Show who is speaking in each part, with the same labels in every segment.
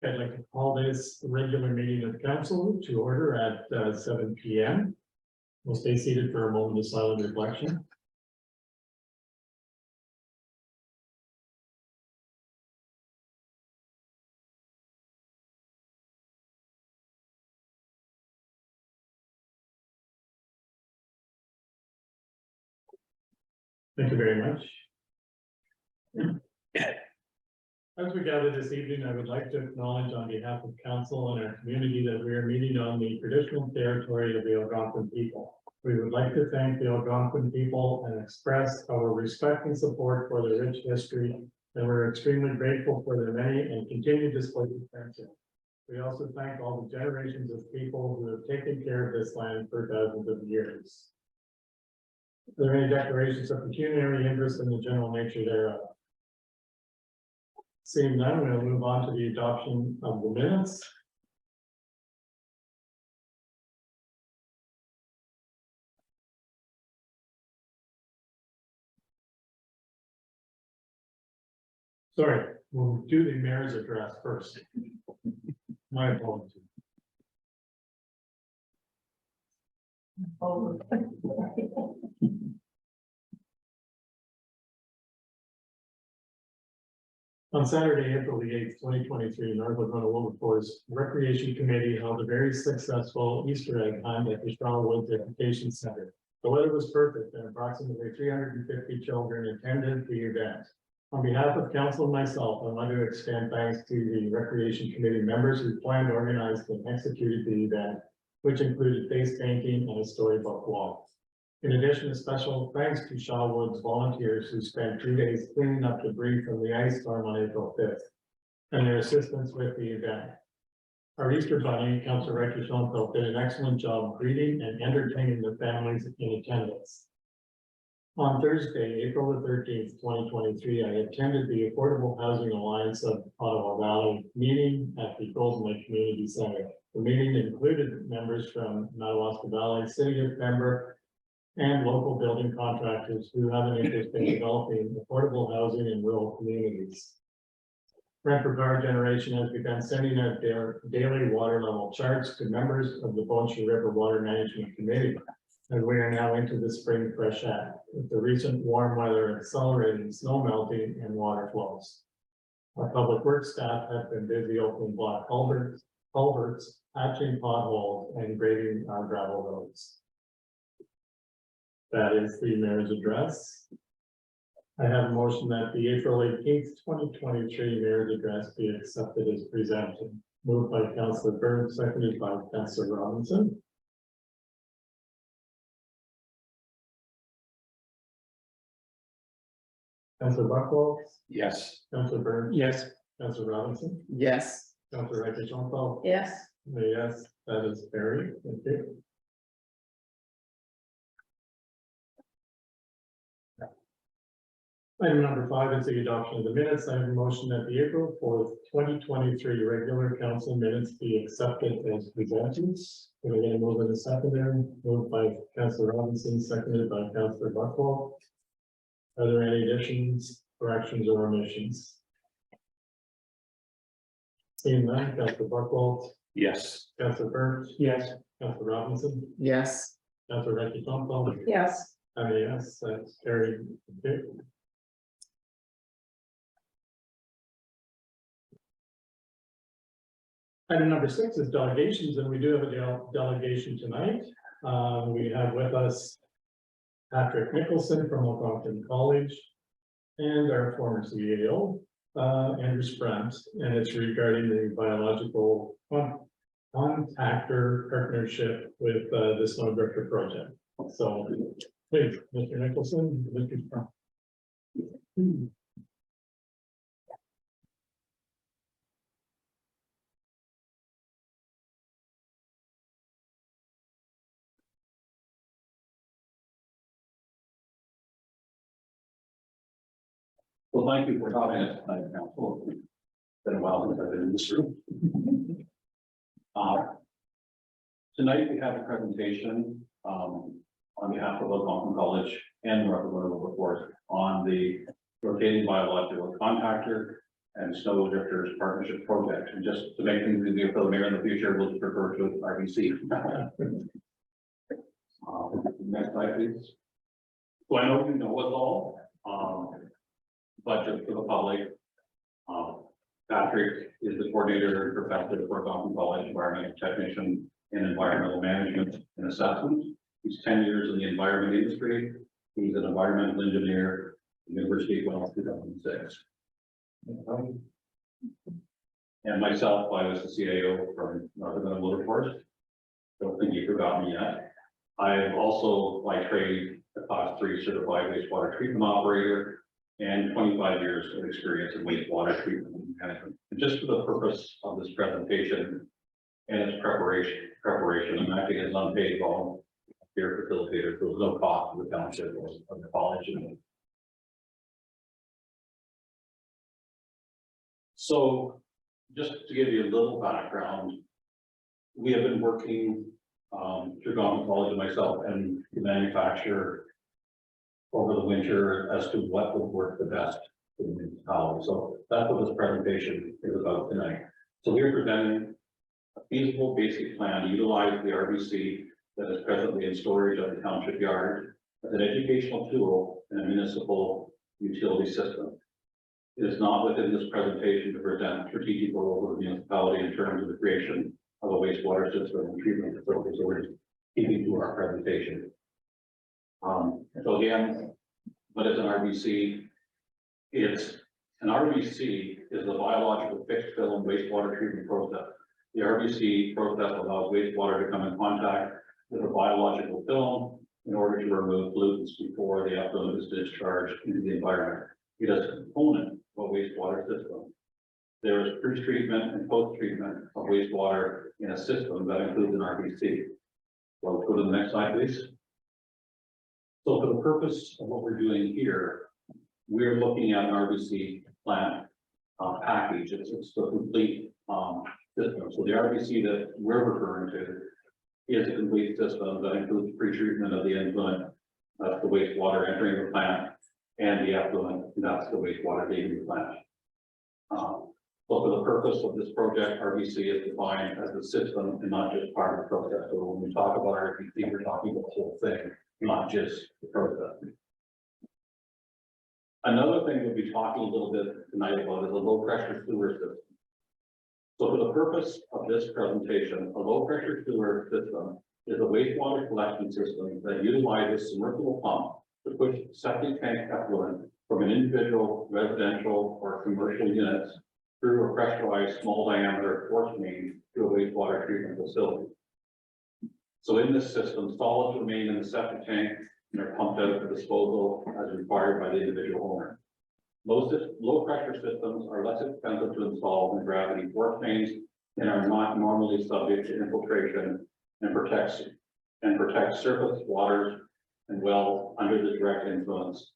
Speaker 1: I'd like to call this regular meeting of council to order at 7 p.m. We'll stay seated for a moment of silent reflection. Thank you very much. As we gather this evening, I would like to acknowledge on behalf of council and our community that we are meeting on the traditional territory of the Algonquin people. We would like to thank the Algonquin people and express our respect and support for their rich history, and we're extremely grateful for their many and continued displays of friendship. We also thank all the generations of people who have taken care of this land for thousands of years. Are there any declarations of pecuniary interest in the general nature thereof? Seeing none, we'll move on to the adoption of the minutes. Sorry, we'll do the mayor's address first. My apologies. On Saturday, April the 8th, 2023, North Algona Wilberforce Recreation Committee held a very successful Easter egg hunt at the Shaw Woods Education Center. The weather was perfect and approximately 350 children attended the event. On behalf of council and myself, I want to extend thanks to the Recreation Committee members who planned, organized, and executed the event, which included face painting and a storybook walk. In addition, a special thanks to Shaw Woods volunteers who spent 2 days cleaning up debris from the ice storm on April 5th, and their assistance with the event. Our Easter Bunny, Councillor Rector Schoenfeld, did an excellent job greeting and entertaining the families in attendance. On Thursday, April the 13th, 2023, I attended the Affordable Housing Alliance of Ottawa Valley meeting at the Golden Lake Community Center. The meeting included members from Madawaska Valley, City of Pembroke, and local building contractors who have an interest in developing affordable housing in rural communities. Brentford Power Generation has begun sending out their daily water level charts to members of the Bonshire River Water Management Committee, and we are now into the spring freshet, with the recent warm weather accelerating snow melting and water flows. Our public works staff have been busy opening block culverts, patching potholes, and grading our gravel roads. That is the mayor's address. I have a motion that the April 18th, 2023 mayor's address be accepted as presented. Moved by Councillor Burns, seconded by Councillor Robinson. Councillor Buchwald?
Speaker 2: Yes.
Speaker 1: Councillor Burns?
Speaker 2: Yes.
Speaker 1: Councillor Robinson?
Speaker 2: Yes.
Speaker 1: Councillor Rector Schoenfeld?
Speaker 3: Yes.
Speaker 1: Yes, that is carried. Thank you. Item number 5 is the adoption of the minutes. I have a motion that the April 4th, 2023 regular council minutes be accepted as presented. We're going to move in the secondary, moved by Councillor Robinson, seconded by Councillor Buchwald. Are there any additions, corrections, or omissions? Seeing none, Councillor Buchwald.
Speaker 2: Yes.
Speaker 1: Councillor Burns.
Speaker 2: Yes.
Speaker 1: Councillor Robinson.
Speaker 2: Yes.
Speaker 1: Councillor Rector Schoenfeld.
Speaker 3: Yes.
Speaker 1: And yes, that's carried. Okay. Item number 6 is delegations, and we do have a delegation tonight. We have with us Patrick Nicholson from Algonquin College and our former CEO, Andrew Sprant, and it's regarding the biological contactor partnership with the Snowdrifter project. So please, Mr. Nicholson, Mr. Sprant.
Speaker 4: Well, thank you for having us tonight, council. It's been a while since I've been in this room. Tonight we have a presentation on behalf of Algonquin College and North Algona Wilberforce on the rotating biological contactor and Snow Drifters Partnership Project. And just to make things easier for the mayor in the future, we'll just refer to it as RBC. Next slide, please. So I know you know us all, but just for the public, Patrick is the coordinator and professor for Algona College environmental technician in environmental management and assessment. He's 10 years in the environment industry. He's an environmental engineer at the University of Wells 2006. And myself, I was the CAO from Algona Wilberforce. Don't think you forgot me yet. I am also by trade a Class 3 certified wastewater treatment operator and 25 years of experience in wastewater treatment management. And just for the purpose of this presentation and its preparation, I'm acting as unpaid volunteer facilitator. There was no cost to the township or the college. So just to give you a little background, we have been working through Algona College and myself and the manufacturer over the winter as to what would work the best for the municipality. So that's what this presentation is about tonight. So we're presenting a feasible basic plan to utilize the RBC that is presently in storage at the township yard as an educational tool in a municipal utility system. It is not within this presentation to present strategic goals of the municipality in terms of the creation of a wastewater system and treatment facility. So we're keeping to our presentation. So again, what is an RBC? An RBC is the biological fixed film wastewater treatment process. The RBC process allows wastewater to come in contact with a biological film in order to remove pollutants before the effluent is discharged into the environment. It is a component of a wastewater system. There is pre-treatment and post-treatment of wastewater in a system that includes an RBC. So go to the next slide, please. So for the purpose of what we're doing here, we're looking at an RBC plant package. It's the complete system. So the RBC that we're referring to is a complete system that includes pre-treatment of the effluent, that's the wastewater entering the plant, and the effluent, that's the wastewater leaving the plant. So for the purpose of this project, RBC is defined as a system and not just part of the process. So when we talk about RBC, we're talking about the whole thing, not just the process. Another thing we'll be talking a little bit tonight about is a low pressure sewer system. So for the purpose of this presentation, a low pressure sewer system is a wastewater collection system that utilizes submersible pump to push septic tank effluent from an individual residential or commercial units through a pressurized small diameter force main to a wastewater treatment facility. So in this system, solids remain in the septic tank and are pumped out for disposal as required by the individual owner. Low pressure systems are less expensive to install than gravity force mains and are not normally subject to infiltration and protect surface waters and wells under the direct influence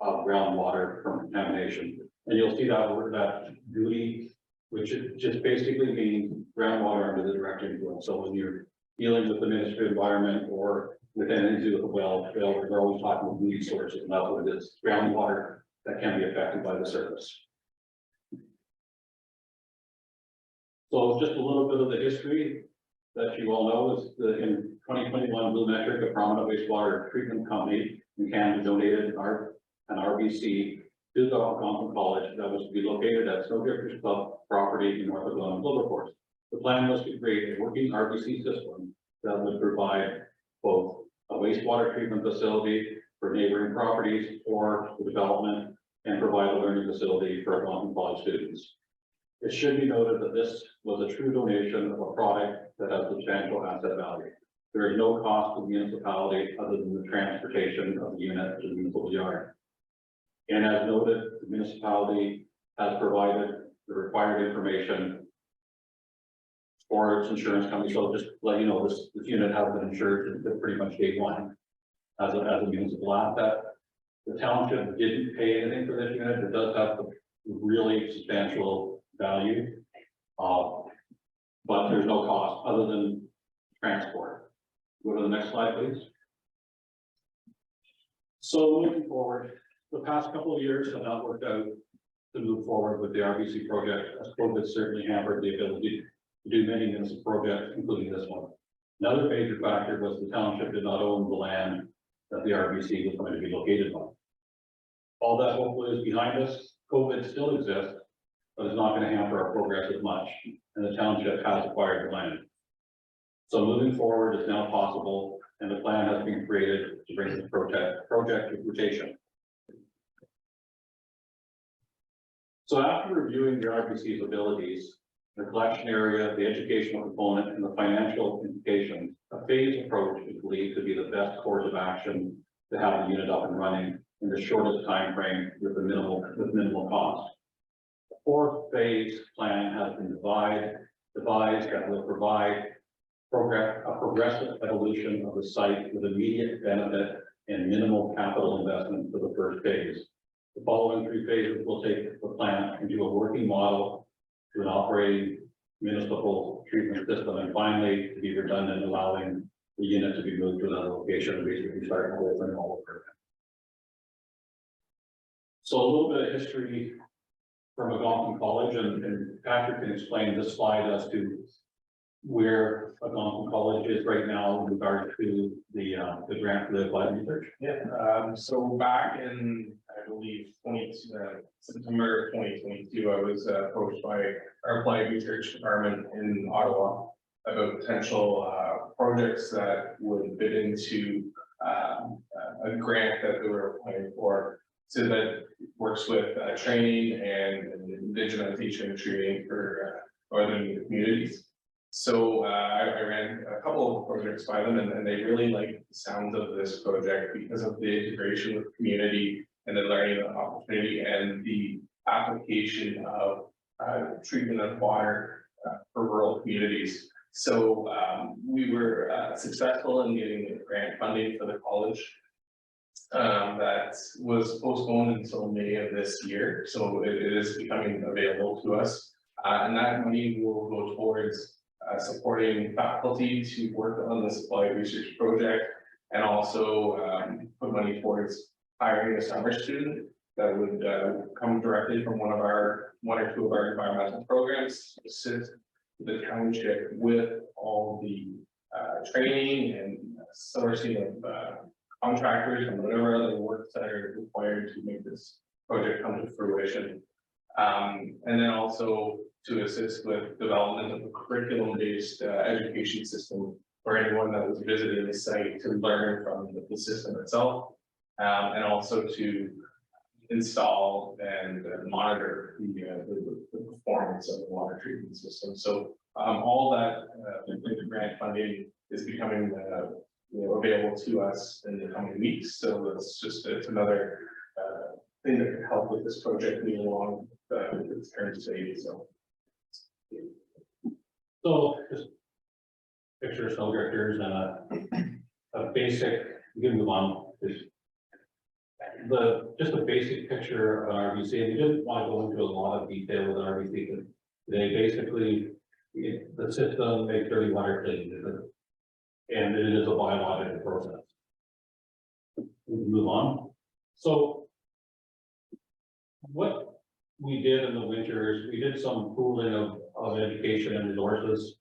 Speaker 4: of groundwater from contamination. And you'll see that word, that duty, which just basically means groundwater under the direct influence. So when you're dealing with the Ministry of Environment or with anything to do with the well, we're always talking about duty sources, and that's what it is, groundwater that can be affected by the surface. So just a little bit of the history that you all know is that in 2021, Blue Metric, a prominent wastewater treatment company in Canada, donated an RBC to the Algona College that was to be located at Snow Drifters Club property in North Algona Wilberforce. The plan was to create a working RBC system that would provide both a wastewater treatment facility for neighboring properties or the development and provide a learning facility for Algona College students. It should be noted that this was a true donation of a product that has substantial asset value. There is no cost to the municipality other than the transportation of the unit to the municipal yard. And as noted, the municipality has provided the required information for its insurance company. So just to let you know, this unit has been insured pretty much day one as a municipal asset. The township didn't pay anything for this unit. It does have a really substantial value, but there's no cost other than transport. Go to the next slide, please. So moving forward, the past couple of years have not worked out to move forward with the RBC project, as COVID certainly hampered the ability to do many municipal projects, including this one. Another major factor was the township did not own the land that the RBC was going to be located on. All that hopefully is behind us. COVID still exists, but it's not going to hamper our progress as much, and the township has acquired the land. So moving forward is now possible, and the plan has been created to bring this project to fruition. So after reviewing the RBC's abilities, the collection area, the educational component, and the financial implications, a phased approach is believed to be the best course of action to have the unit up and running in the shortest time frame with minimal cost. The fourth phase plan has been devised that will provide a progressive evolution of the site with immediate benefit and minimal capital investment for the first phase. The following three phases will take the plant into a working model to an operating municipal treatment system, and finally to be redundant, allowing the unit to be moved to another location and basically start the whole thing all over. So a little bit of history from Algonquin College, and Patrick can explain this slide as to where Algonquin College is right now in regard to the grant for the applied research.
Speaker 2: Yeah, so back in, I believe, September 2022, I was approached by our applied research department in Ottawa about potential projects that would fit into a grant that they were applying for. So that works with training and indigenization training for northern communities. So I ran a couple of projects by them, and they really liked the sound of this project because of the integration with community and the learning opportunity and the application of treatment of water for rural communities. So we were successful in getting grant funding for the college. That was postponed until May of this year, so it is becoming available to us, and that money will go towards supporting faculty to work on this applied research project, and also put money towards hiring a summer student that would come directly from one or two of our environmental programs, assist the township with all the training and sourcing of contractors and whatever other works that are required to make this project come to fruition. And then also to assist with development of a curriculum-based education system for anyone that was visiting the site to learn from the system itself, and also to install and monitor the performance of the water treatment system. So all that the grant funding is becoming available to us in the coming weeks. So it's another thing that can help with this project moving along with its current stage. So
Speaker 4: just picture snow drifters and a basic, you can move on. Just a basic picture of an RBC, and we didn't want to go into a lot of detail with RBC, but they basically, the system makes dirty water clean, and it is a biological process. We can move on. So what we did in the winter is we did some pooling of education and resources,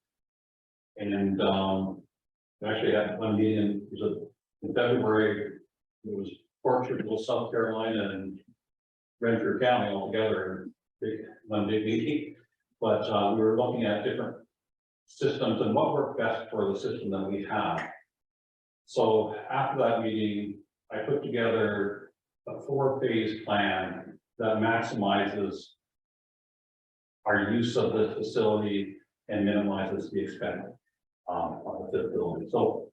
Speaker 4: and we actually had one meeting in February. It was Portugal, South Carolina, and Renfrew County all together, one big meeting. But we were looking at different systems and what worked best for the system that we have. So after that meeting, I put together a 4-phase plan that maximizes our use of the facility and minimizes the expense of the facility. So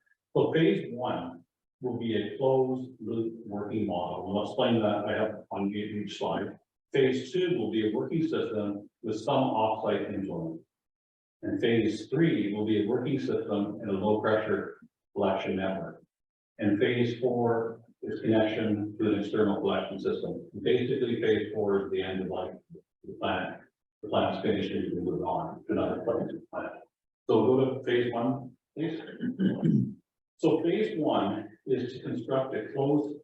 Speaker 4: phase 1 will be a closed loop working model. And I'll explain that I have on each slide. Phase 2 will be a working system with some offsite influence. And phase 3 will be a working system and a low pressure collection network. And phase 4 is connection to an external collection system. Basically, phase 4 is the end of life of the plant. The plant's finished and you can move on to another place in the plant. So go to phase 1, please. So phase 1 is to construct a closed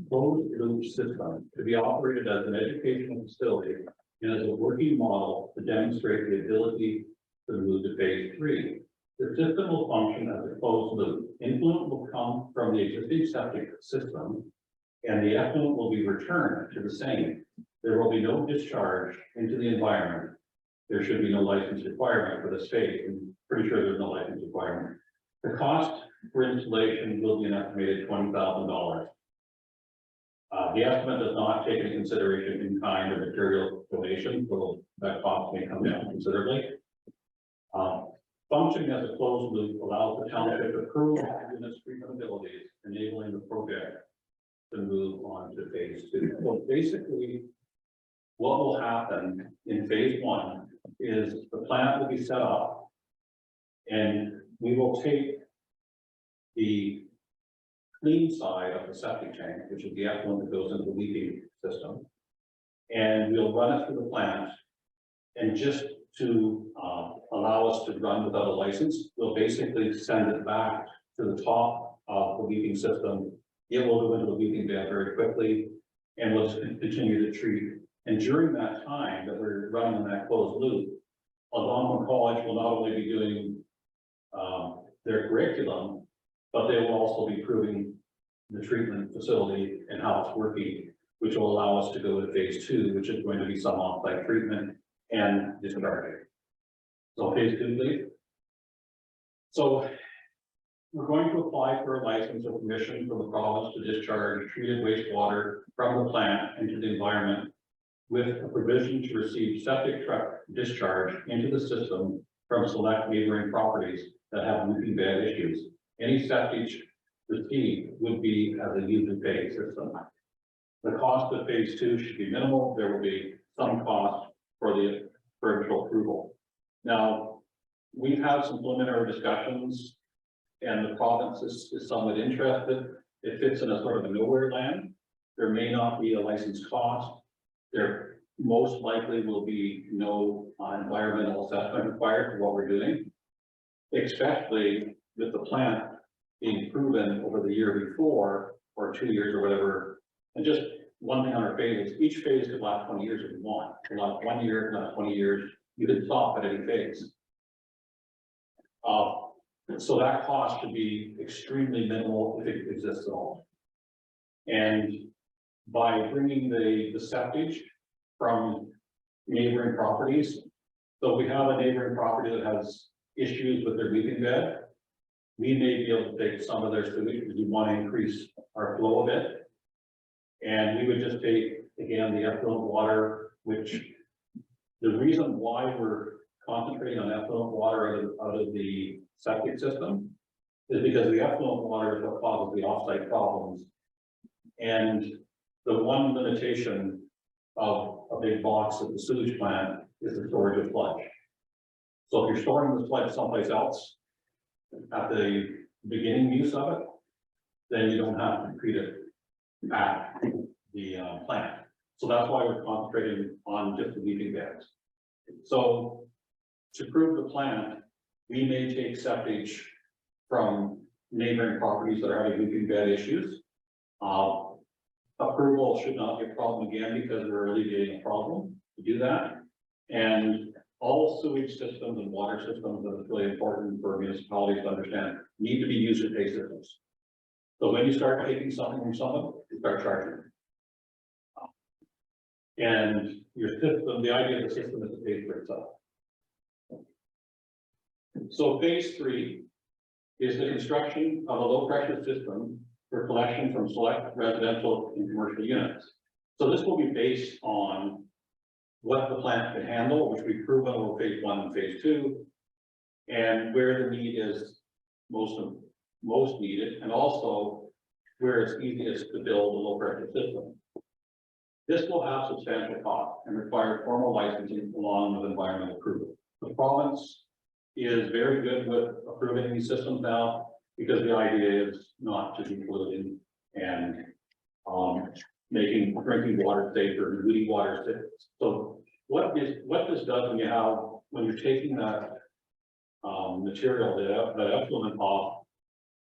Speaker 4: closed loop system to be operated as an educational facility and as a working model to demonstrate the ability to move to phase 3. The system will function as a closed loop. Influent will come from the existing septic system, and the effluent will be returned to the same. There will be no discharge into the environment. There should be no license requirement for this phase. I'm pretty sure there's no license requirement. The cost for installation will be an estimated $20,000. The estimate does not take into consideration in kind or material donation, so that cost may come down considerably. Functioning as a closed loop allows the township to prove the unit's treatment abilities, enabling the project to move on to phase 2. So basically, what will happen in phase 1 is the plant will be set up, and we will take the clean side of the septic tank, which is the effluent that goes into the leaching system, and we'll run it through the plant. And just to allow us to run without a license, we'll basically send it back to the top of the leaching system. It will go into the leaching bed very quickly, and we'll just continue to treat. And during that time that we're running that closed loop, Algona College will not only be doing their curriculum, but they will also be proving the treatment facility and how it's working, which will allow us to go to phase 2, which is going to be some off-site treatment and discharging. So phase 2, please. So we're going to apply for a license or permission from the province to discharge treated wastewater from the plant into the environment, with a provision to receive septic truck discharge into the system from select neighboring properties that have leaking bed issues. Any septic received would be as a use and pay system. The cost of phase 2 should be minimal. There will be some cost for the provincial approval. Now, we've had some preliminary discussions, and the province is somewhat interested. It fits in a sort of a nowhere land. There may not be a license cost. There most likely will be no environmental assessment required for what we're doing, especially with the plant being proven over the year before, or 2 years or whatever. And just one thing on our phases, each phase could last 20 years if you want. It could last 1 year, not 20 years. You could stop at any phase. So that cost should be extremely minimal if it exists at all. And by bringing the septic from neighboring properties, so we have a neighboring property that has issues with their leaching bed, we may be able to take some of their sewage because we want to increase our flow of it. And we would just take, again, the effluent water, which the reason why we're concentrating on effluent water out of the septic system is because the effluent water is what causes the offsite problems. And the one limitation of a big box at the sewage plant is the storage of sludge. So if you're storing the sludge someplace else at the beginning use of it, then you don't have to treat it at the plant. So that's why we're concentrating on just the leaching beds. So to prove the plant, we may take septic from neighboring properties that are having leaching bed issues. Approval should not be a problem again because we're alleviating a problem to do that. And all sewage systems and water systems, that is really important for municipalities to understand, need to be user pay systems. So when you start taking something from someone, you start charging. And your system, the idea of the system is to pay for itself. So phase 3 is the construction of a low pressure system for collection from select residential and commercial units. So this will be based on what the plant can handle, which we've proven over phase 1 and phase 2, and where the need is most needed, and also where it's easiest to build a low pressure system. This will have substantial cost and require formal licensing along with environmental approval. The province is very good with approving these systems now, because the idea is not to be polluting and making drinking water safer, drinking water safe. So what this does when you're taking that material, that effluent off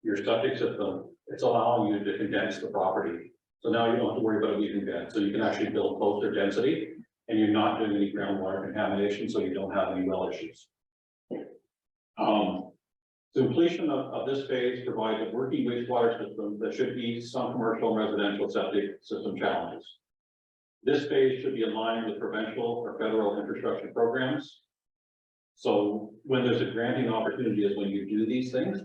Speaker 4: your septic system, it's allowing you to condense the property. So now you don't have to worry about a weakened bed, so you can actually build closer density, and you're not doing any groundwater contamination, so you don't have any well issues. The completion of this phase provides a working wastewater system that should ease some commercial and residential septic system challenges. This phase should be aligned with provincial or federal infrastructure programs. So when there's a granting opportunity is when you do these things.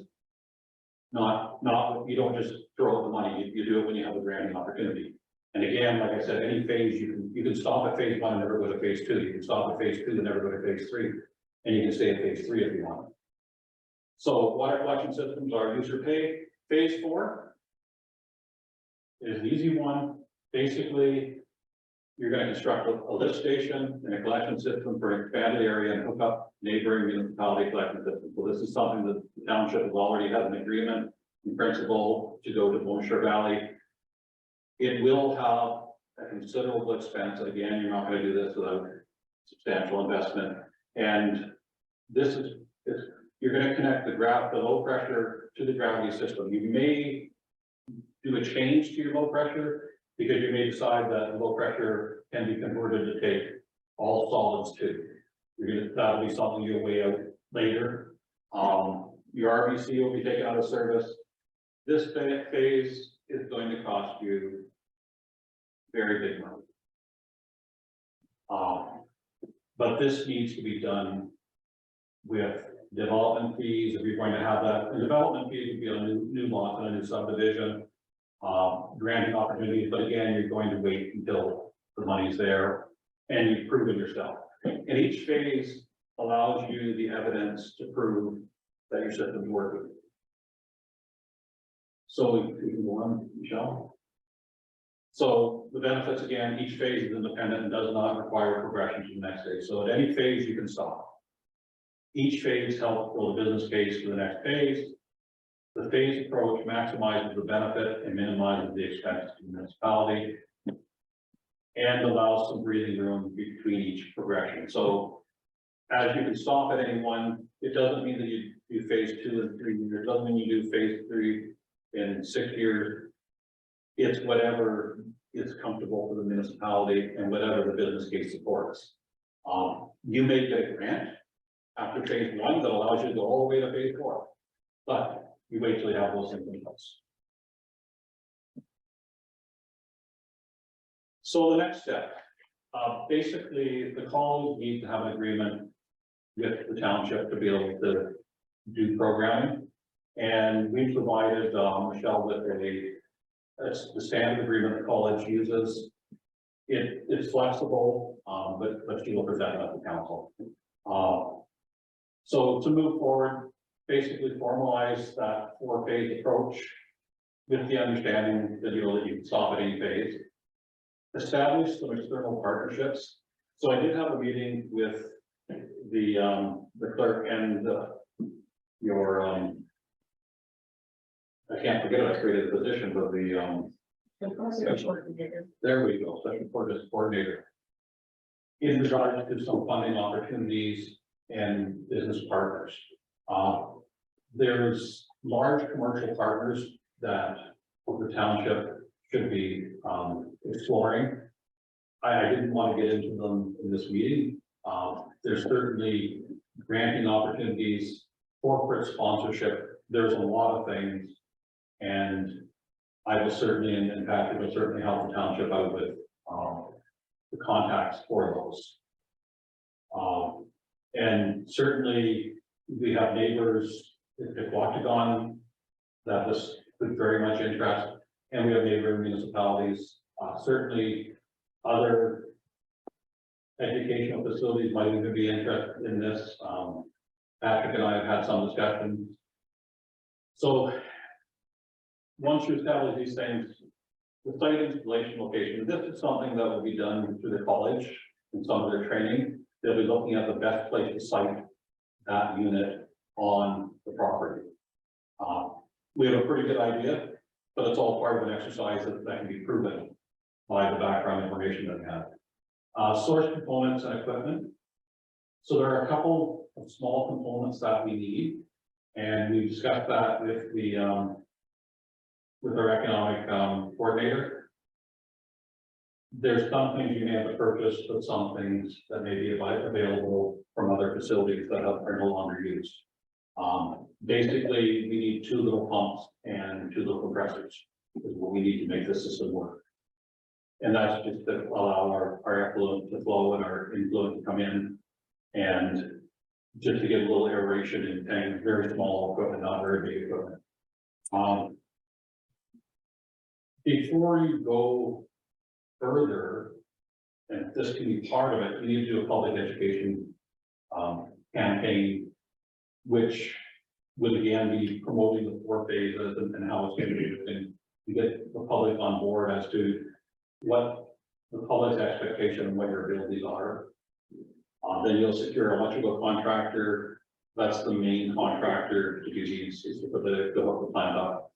Speaker 4: Not, you don't just throw out the money, you do it when you have a granting opportunity. And again, like I said, any phase, you can stop at phase 1 and never go to phase 2. You can stop at phase 2 and never go to phase 3. And you can stay at phase 3 if you want. So water collection systems are user pay. Phase 4 is an easy one. Basically, you're going to construct a lift station and a collection system for an expanded area and hook up neighboring municipality collection systems. So this is something that the township has already had an agreement in principle to go to Montshire Valley. It will have a considerable expense. Again, you're not going to do this without substantial investment. And this is, you're going to connect the low pressure to the gravity system. You may do a change to your low pressure because you may decide that low pressure can be converted to take all solids too. That'll be something you'll weigh out later. Your RBC will be taken out of service. This phase is going to cost you very big money. But this needs to be done with development fees. If you're going to have that, and development fees would be on a new lot and a new subdivision, granting opportunities. But again, you're going to wait until the money's there and you've proven yourself. And each phase allows you the evidence to prove that your system's working. So we can go on, Michelle. So the benefits, again, each phase is independent and does not require progression to the next phase. So at any phase you can stop. Each phase helps build a business case for the next phase. The phase approach maximizes the benefit and minimizes the expense to the municipality and allows some breathing room between each progression. So as you can stop at any one, it doesn't mean that you do phase 2 in 3 years. It doesn't mean you do phase 3 in 6 years. It's whatever is comfortable for the municipality and whatever the business case supports. You may get a grant after phase 1 that allows you to go all the way to phase 4, but you wait till you have those things in place. So the next step, basically the colleagues need to have an agreement with the township to be able to do programming. And we provided Michelle with the standard agreement the college uses. It's flexible, but she will present it at the council. So to move forward, basically formalize that 4-phase approach with the understanding that that you can stop at any phase. Establish some external partnerships. So I did have a meeting with the clerk and your I can't forget I created a position, but there we go, special projects coordinator. In regards to some funding opportunities and business partners. There's large commercial partners that the township should be exploring. I didn't want to get into them in this meeting. There's certainly granting opportunities, corporate sponsorship. There's a lot of things. And I will certainly, and Patrick will certainly help the township out with the contacts for those. And certainly we have neighbors at Wautagon that this would very much interest, and we have neighboring municipalities. Certainly other educational facilities might even be interested in this. Patrick and I have had some discussions. So once you establish these things, the site installation location, this is something that will be done through the college in some of their training. They'll be looking at the best place to site that unit on the property. We have a pretty good idea, but it's all part of an exercise that can be proven by the background information that we have. Source components and equipment. So there are a couple of small components that we need, and we discussed that with the with our economic coordinator. there's some things you may have to purchase, but some things that may be available from other facilities that are no longer used. Basically, we need 2 little pumps and 2 little compressors, is what we need to make this system work. And that's just to allow our effluent to flow and our influent to come in, and just to get a little aeration in tanks, very small equipment, not very big equipment. Before you go further, and this can be part of it, you need to do a public education campaign, which would again be promoting the 4 phases and how it's going to be used, and to get the public on board as to what the public's expectation and what your abilities are. Then you'll secure an electrical contractor. That's the main contractor to do these, is to put the plant up.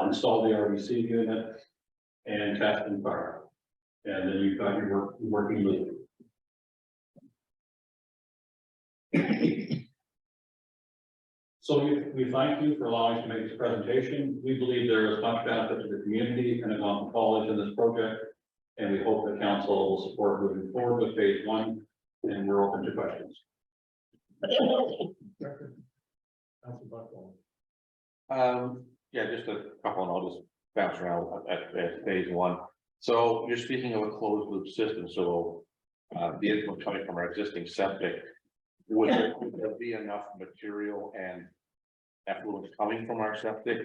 Speaker 4: Install the RBC unit and test and fire. And then you've got your working loop. So we thank you for allowing us to make this presentation. We believe there is much benefit to the community and Algona College in this project, and we hope the council will support moving forward with phase 1, and we're open to questions.
Speaker 3: Yeah, just a couple, and I'll just bounce around at phase 1. So you're speaking of a closed loop system, so the input coming from our existing septic, would there be enough material and effluent coming from our septic,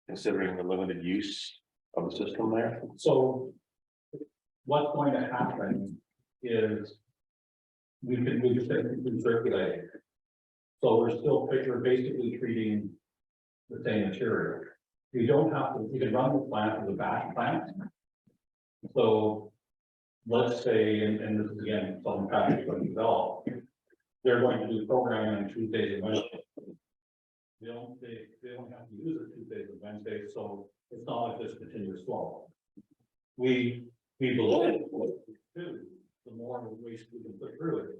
Speaker 3: considering the limited use of the system there?
Speaker 4: So what's going to happen is we just recirculate. So we're basically treating the same material. We don't have to, we can run the plant as a batch plant. So let's say, and this is again, something Patrick's going to develop, they're going to do programming on Tuesdays and Wednesdays. They don't have to use it Tuesdays and Wednesdays, so it's not like this continuous flow. We believe too, the more waste we can put through it,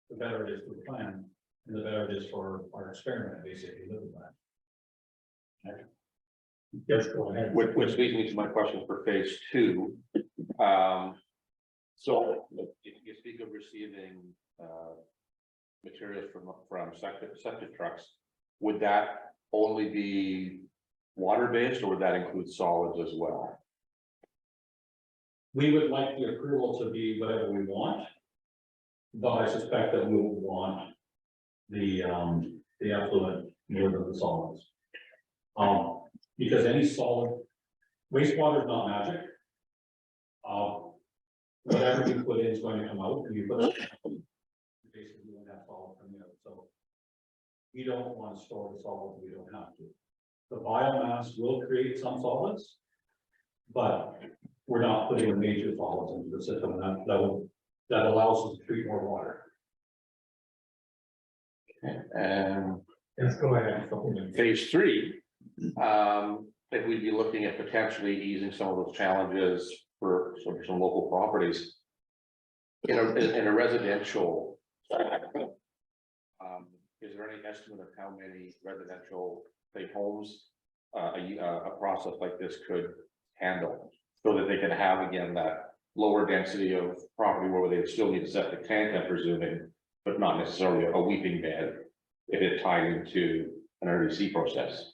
Speaker 4: the better it is for the plan, and the better it is for our experiment, basically, living that. Yes, go ahead.
Speaker 3: Which leads me to my question for phase 2. So if you speak of receiving materials from septic trucks, would that only be water-based, or would that include solids as well?
Speaker 4: We would like the approval to be whatever we want, but I suspect that we will want the effluent more than the solids. Because any solid wastewater is not magic. Whatever you put in is going to come out, and you put basically you won't have solid coming out. So we don't want to store the solids, we don't have to. The biomass will create some solids, but we're not putting major solids into the system, and that allows us to treat more water.
Speaker 3: And
Speaker 1: Let's go ahead.
Speaker 3: phase 3, if we'd be looking at potentially easing some of those challenges for some local properties in a residential. Is there any estimate of how many residential, say, homes a process like this could handle, so that they can have again that lower density of property where they still need a septic tank, I'm presuming, but not necessarily a weeping bed if it tied into an RDC process?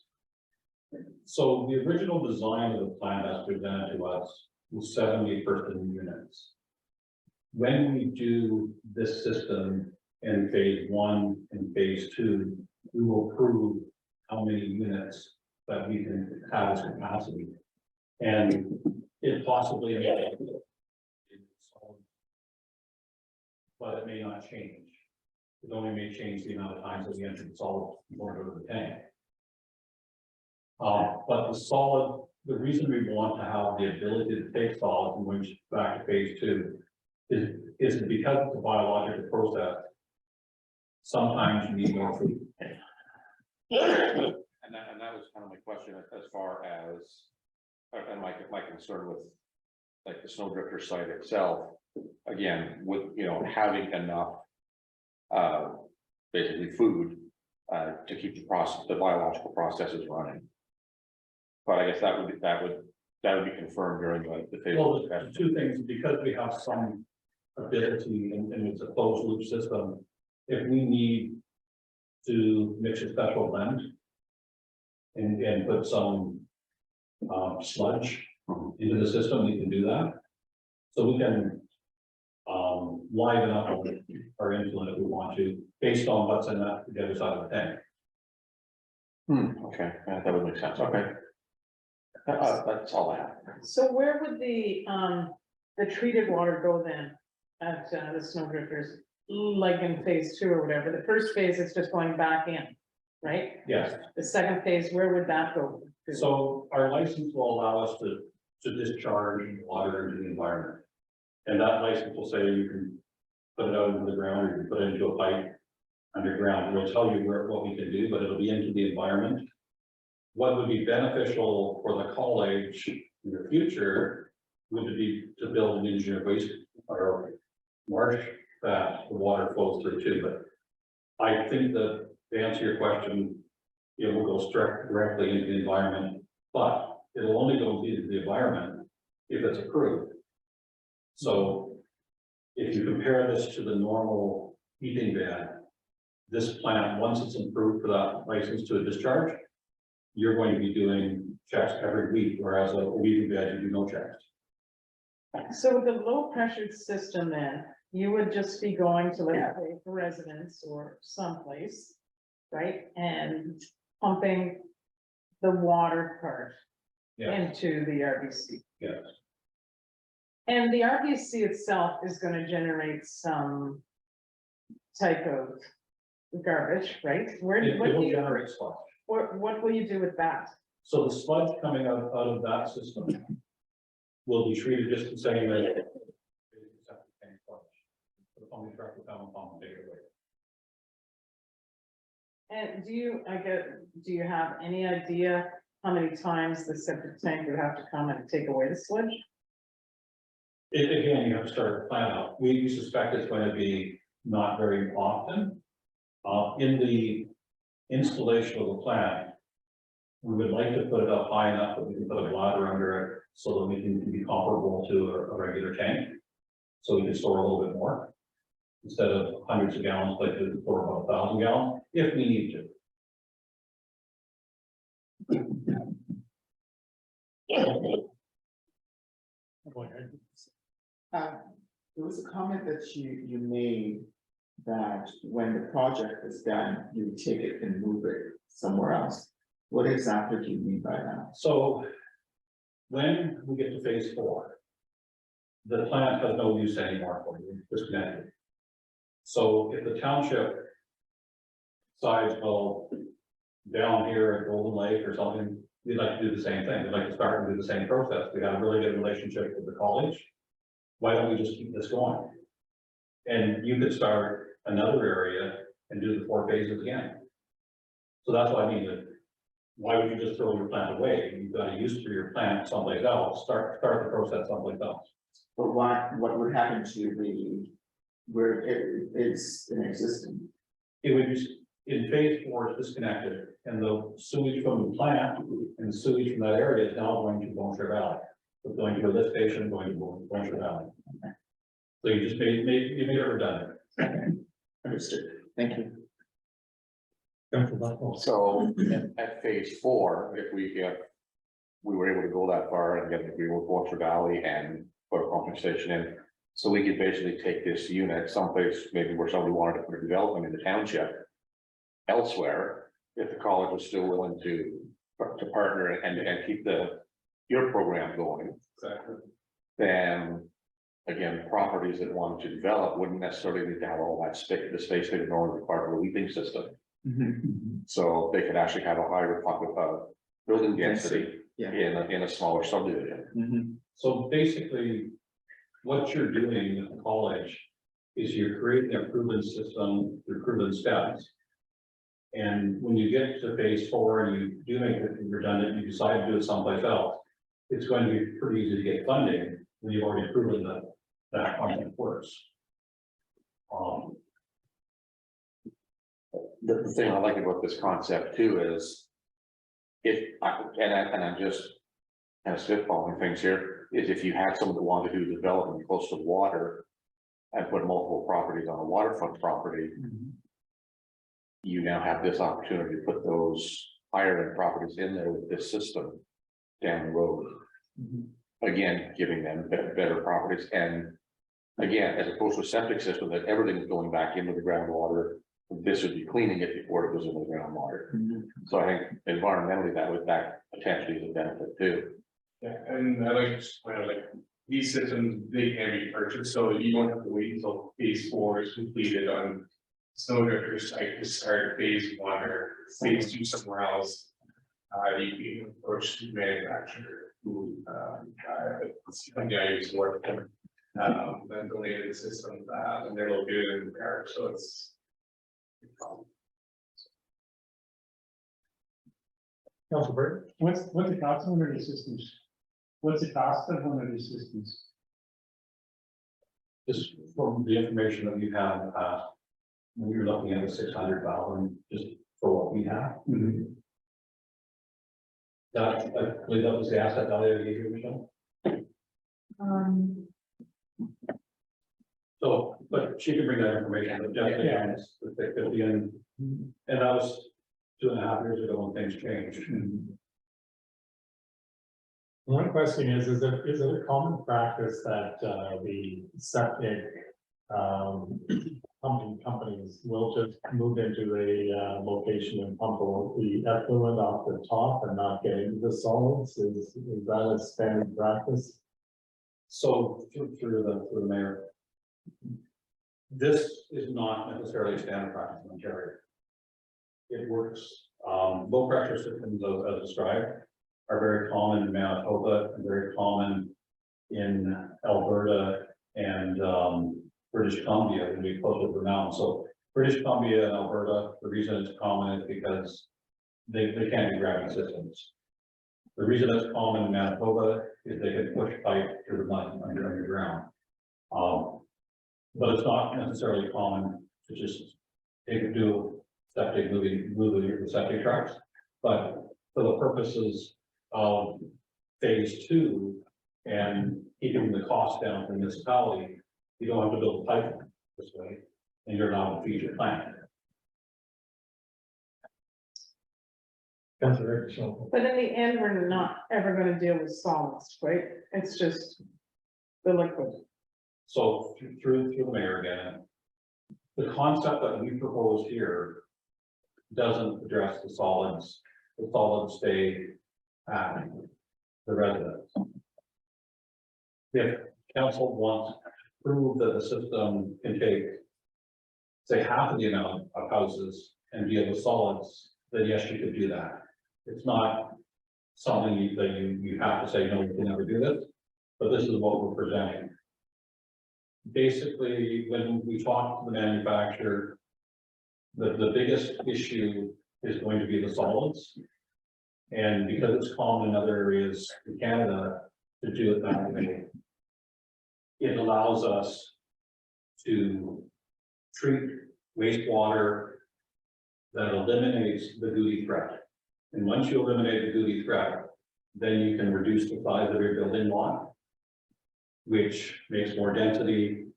Speaker 4: So the original design of the plant as presented to us was 70 person units. When we do this system in phase 1 and phase 2, we will prove how many units that we can have as capacity. And it possibly, but it may not change. It only may change the amount of times that we enter the solid more into the tank. But the reason we want to have the ability to take solids and move back to phase 2 is because it's a biological process. Sometimes you need more food.
Speaker 3: And that was kind of my question as far as, and my concern with like the snowdrifter site itself, again, with, having enough basically food to keep the biological processes running. But I guess that would that would be confirmed during the phase
Speaker 4: Well,
Speaker 3: one
Speaker 4: the
Speaker 3: discussion.
Speaker 4: two things, because we have some ability and it's a closed loop system, if we need to mix a special blend and put some sludge into the system, we can do that. So we can liven up our insulin if we want to, based on what's in that, the other side of the tank.
Speaker 3: Okay, yeah, that would make sense, okay. That's all I have.
Speaker 5: So where would the treated water go then at the snow drifters? Like in phase 2 or whatever, the first phase is just going back in, right?
Speaker 4: Yes,
Speaker 5: The second phase, where would that go? to?
Speaker 4: so our license will allow us to discharge water into the environment. And that license will say you can put it out into the ground, or you can put it into a pipe underground. It'll tell you what we can do, but it'll be into the environment. What would be beneficial for the college in the future would be to build an engineered waste or marsh that the water flows through too. But I think that to answer your question, it will go directly into the environment, but it'll only go into the environment if it's approved. So if you compare this to the normal heating bed, this plant, once it's approved for that license to a discharge, you're going to be doing checks every week, whereas a weekly bed, you do no checks.
Speaker 5: So with the low pressure system then, you would just be going to like a residence or someplace, right? And pumping the water part
Speaker 4: Yeah,
Speaker 5: into the RBC.
Speaker 4: yes.
Speaker 5: And the RBC itself is gonna generate some type of garbage, right? Where,
Speaker 4: It
Speaker 5: what do
Speaker 4: will
Speaker 5: you,
Speaker 4: generate sludge.
Speaker 5: what will you do with that?
Speaker 4: So the sludge coming out of that system will be treated just the same as the pumping truck will come and pump and take it away.
Speaker 5: And do you have any idea how many times the septic tank would have to come and take away the sludge?
Speaker 4: Again, you have to start a plan out. We suspect it's going to be not very often. In the installation of the plant, we would like to put it up high enough that we can put a bladder under it so that we can be comparable to a regular tank. So we can store a little bit more instead of hundreds of gallons, like we store about 1,000 gallons if we need to.
Speaker 6: There was a comment that you made that when the project is done, you would take it and move it somewhere else. What exactly do you mean by that?
Speaker 4: So when we get to phase 4, the plant has no use anymore for you, disconnected. So if the township decides, well, down here at Golden Lake or something, we'd like to do the same thing. We'd like to start and do the same process. We got a really good relationship with the college. Why don't we just keep this going? And you could start another area and do the 4 phases again. So that's what I mean. That why would you just throw your plant away? You've got a use for your plant someplace else. Start the process someplace else.
Speaker 6: But what would happen to the, where it is in existence?
Speaker 4: It would just, in phase 4, it's disconnected, and the sewage from the plant and the sewage from that area is now going to Bonshire Valley. It's going to go this station, going to Bonshire Valley. So you just made it redundant.
Speaker 6: Okay, understood. Thank you.
Speaker 3: So at phase 4, if we were able to go that far and get an agreement with Water Valley and put a pumping station in, so we could basically take this unit someplace, maybe where somebody wanted to put a development in the township elsewhere, if the college was still willing to partner and keep your program going.
Speaker 2: Exactly.
Speaker 3: Then again, properties that wanted to develop wouldn't necessarily need to have all that the space they would normally require for a leaping system. So they could actually have a higher building density
Speaker 6: Yeah.
Speaker 3: in a smaller subdivision.
Speaker 4: So basically, what you're doing at the college is you're creating a proven system through proven steps. And when you get to phase 4 and you do make it redundant, you decide to do it someplace else, it's going to be pretty easy to get funding when you've already proven that concept works.
Speaker 3: The thing I like about this concept too is I'm just kind of spitballing things here, is if you had someone that wanted to do development close to the water and put multiple properties on a waterfront property, you now have this opportunity to put those higher end properties in there with this system down the road. Again, giving them better properties, and again, as opposed to a septic system that everything is going back into the groundwater, this would be cleaning it before it goes into the groundwater. So I think environmentally that potentially is a benefit too.
Speaker 2: Yeah, and I like to point out, like, these systems, they can be purchased, so you don't have to wait until phase 4 is completed on Snowdrifter site to start phase 1 or phase 2 somewhere else. You can approach the manufacturer who, I use the word, then donated the system, and they're located in the parish, so it's.
Speaker 1: Councilor Burke?
Speaker 7: What's the cost of one of these systems? What's the cost of one of these systems?
Speaker 4: Just from the information that we've had in the past, we were looking at 600,000 just for what we have. That, I believe that was the asset value of the Michelle. So, but she can bring that information, but definitely, it's the 50, and that was 2.5 years ago when things changed.
Speaker 1: One question is it a common practice that the septic pumping companies will just move into a location and pump the effluent off the top and not get into the solids? Is that a standard practice?
Speaker 4: So through the mayor, this is not necessarily standard practice in Ontario. It works. Low pressure systems, as described, are very common in Manitoba and very common in Alberta and British Columbia, when we close over now. So British Columbia and Alberta, the reason it's common is because they can't be gravity systems. The reason it's common in Manitoba is they can push pipe through the mud underground. But it's not necessarily common to just take a dual septic, moving the septic trucks. But for the purposes of phase 2 and keeping the cost down for the municipality, you don't have to build a pipeline this way, and you're not to feed your plant.
Speaker 1: Councilor Rachel?
Speaker 5: But in the end, we're not ever gonna deal with solids, right? It's just the liquid.
Speaker 4: So through the mayor again, the concept that we propose here doesn't address the solids. The solids stay at the residents. If council wants to prove that the system can take, say, half of the amount of houses and deal with solids, then yes, you could do that. It's not something that you have to say, no, you can never do this, but this is what we're presenting. Basically, when we talk to the manufacturer, the biggest issue is going to be the solids. And because it's common in other areas in Canada to do it that way, it allows us to treat wastewater that eliminates the duty threat. And once you eliminate the duty threat, then you can reduce the size of your building lot, which makes more density,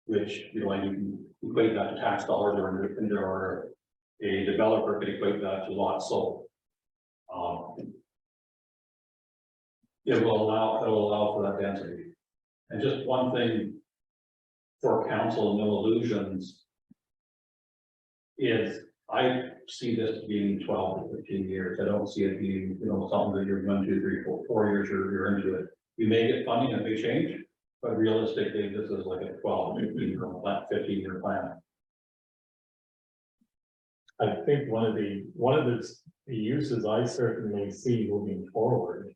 Speaker 4: which, you know, you can equate that to tax dollars, or a developer could equate that to lots sold. It will allow for that density. And just one thing for council, no illusions, is I see this being 12 to 15 years. I don't see it being, you know, something that you're 1, 2, 3, 4 years you're into it. You may get funding if they change, but realistically, this is like a 12, 15-year plan.
Speaker 1: I think one of the uses I certainly see moving forward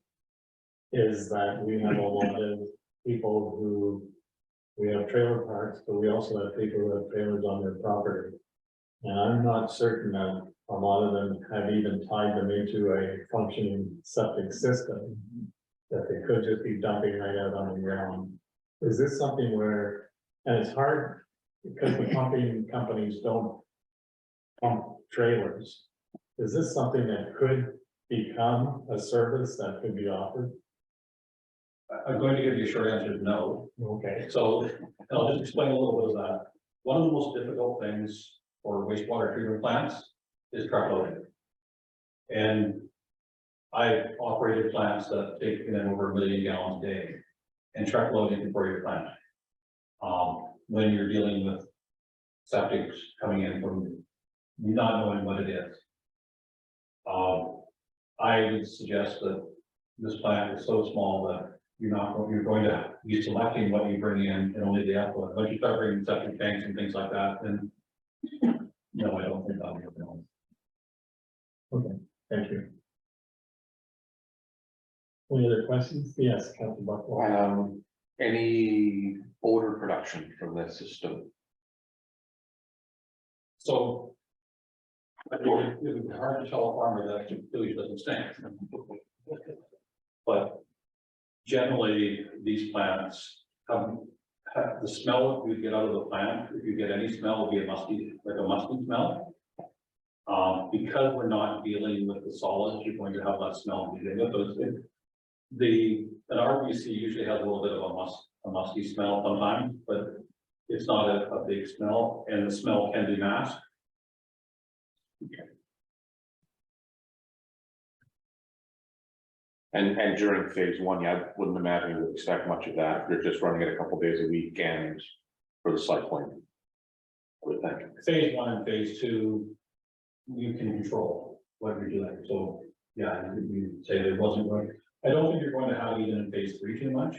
Speaker 1: is that we have a lot of people who, we have trailer parks, but we also have people who have trailers on their property. And I'm not certain that a lot of them have even tied them into a functioning septic system, that they could just be dumping right out on the ground. Is this something where, and it's hard because the pumping companies don't pump trailers. Is this something that could become a service that could be offered?
Speaker 4: I'm going to give you a short answer, no.
Speaker 1: Okay.
Speaker 4: So I'll just explain a little bit of that. One of the most difficult things for wastewater treatment plants is truck loading. And I've operated plants that take in over 1 million gallons a day and truck loading for your plant. When you're dealing with septics coming in from not knowing what it is. I would suggest that this plant is so small that you're going to be selecting what you bring in and only the effluent. Once you start bringing septic tanks and things like that, then no, I don't think that'll be a problem.
Speaker 1: Okay, thank you. Any other questions? Yes, Councilor Buckle.
Speaker 3: Any odor production from that system?
Speaker 4: So I think it would be hard to tell a farmer that really doesn't stink. But generally, these plants have the smell you get out of the plant, if you get any smell, will be a musty smell. Because we're not dealing with the solids, you're going to have that smell to begin with. Those things. An RBC usually has a little bit of a musty smell sometimes, but it's not a big smell, and the smell can be masked.
Speaker 3: And during phase one, yeah, I wouldn't imagine you would expect much of that. You're just running it a couple days a week and for the cycling. I would think.
Speaker 4: Phase one and phase two, you can control what you're doing. So, yeah, you say there wasn't going. I don't think you're going to have even in phase three too much.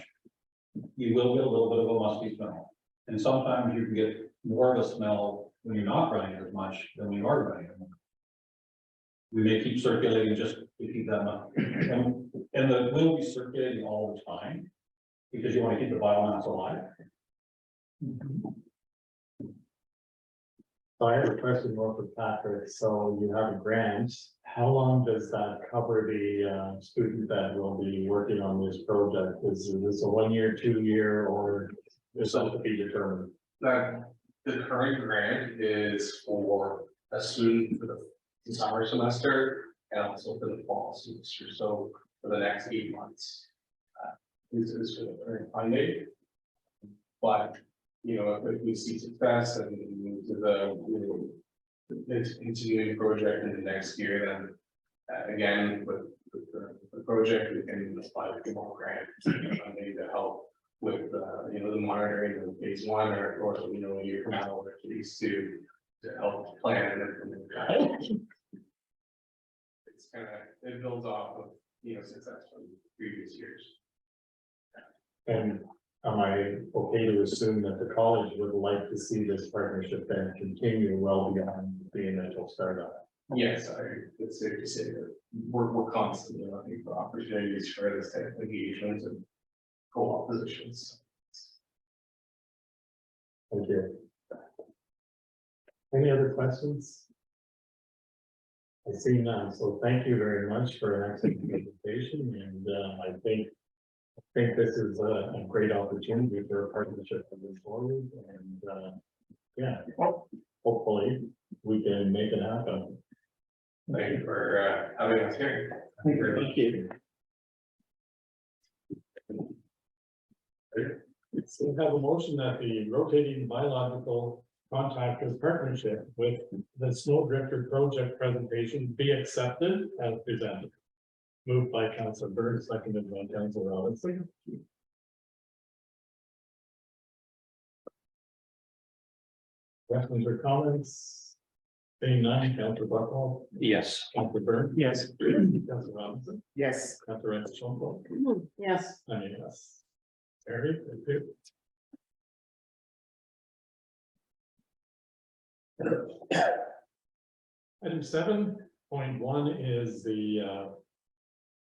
Speaker 4: You will get a little bit of a musty smell. And sometimes you can get more of a smell when you're not running as much than when you are running it. We may keep circulating just to keep that up. And the will be circulating all the time because you want to keep the biomass alive.
Speaker 1: So I have a question more for Patrick. So you have a grant. How long does that cover the student that will be working on this project? Is this a 1 year, 2 year, or is that to be determined?
Speaker 2: That the current grant is for a student for the summer semester and also for the fall semester. So for the next 8 months. This is for the current funding. But, you know, if we see success and move to the continuing project in the next year, then again, with the project, we can apply for more grants funding to help with the monitoring of phase one, or a year from now, or at least to help plan and implement that. It's kind of, it builds off of success from previous years.
Speaker 1: And am I okay to assume that the college would like to see this partnership then continue well beyond the initial startup?
Speaker 2: Yes, it's safe to say that we're constantly looking for opportunities for this type of engagement and co-op positions.
Speaker 1: Thank you. Any other questions? I see none, so thank you very much for an excellent presentation, and I think this is a great opportunity for a partnership to move forward, and yeah, hopefully we can make it happen.
Speaker 2: Thank you for having us here.
Speaker 6: Thank you.
Speaker 1: So we have a motion that the rotating biological contactors partnership with the Snowdrifter project presentation be accepted as presented. Moved by Councilor Bird, seconded by Councilor Robinson. Questions or comments? Seeing none, Councilor Buckle,
Speaker 3: Yes.
Speaker 1: Councilor Bird.
Speaker 7: Yes.
Speaker 1: Councilor Robinson,
Speaker 6: Yes.
Speaker 1: Councilor Schoenfeld.
Speaker 5: Yes,
Speaker 1: I mean, yes. Very good. Item 7.1 is the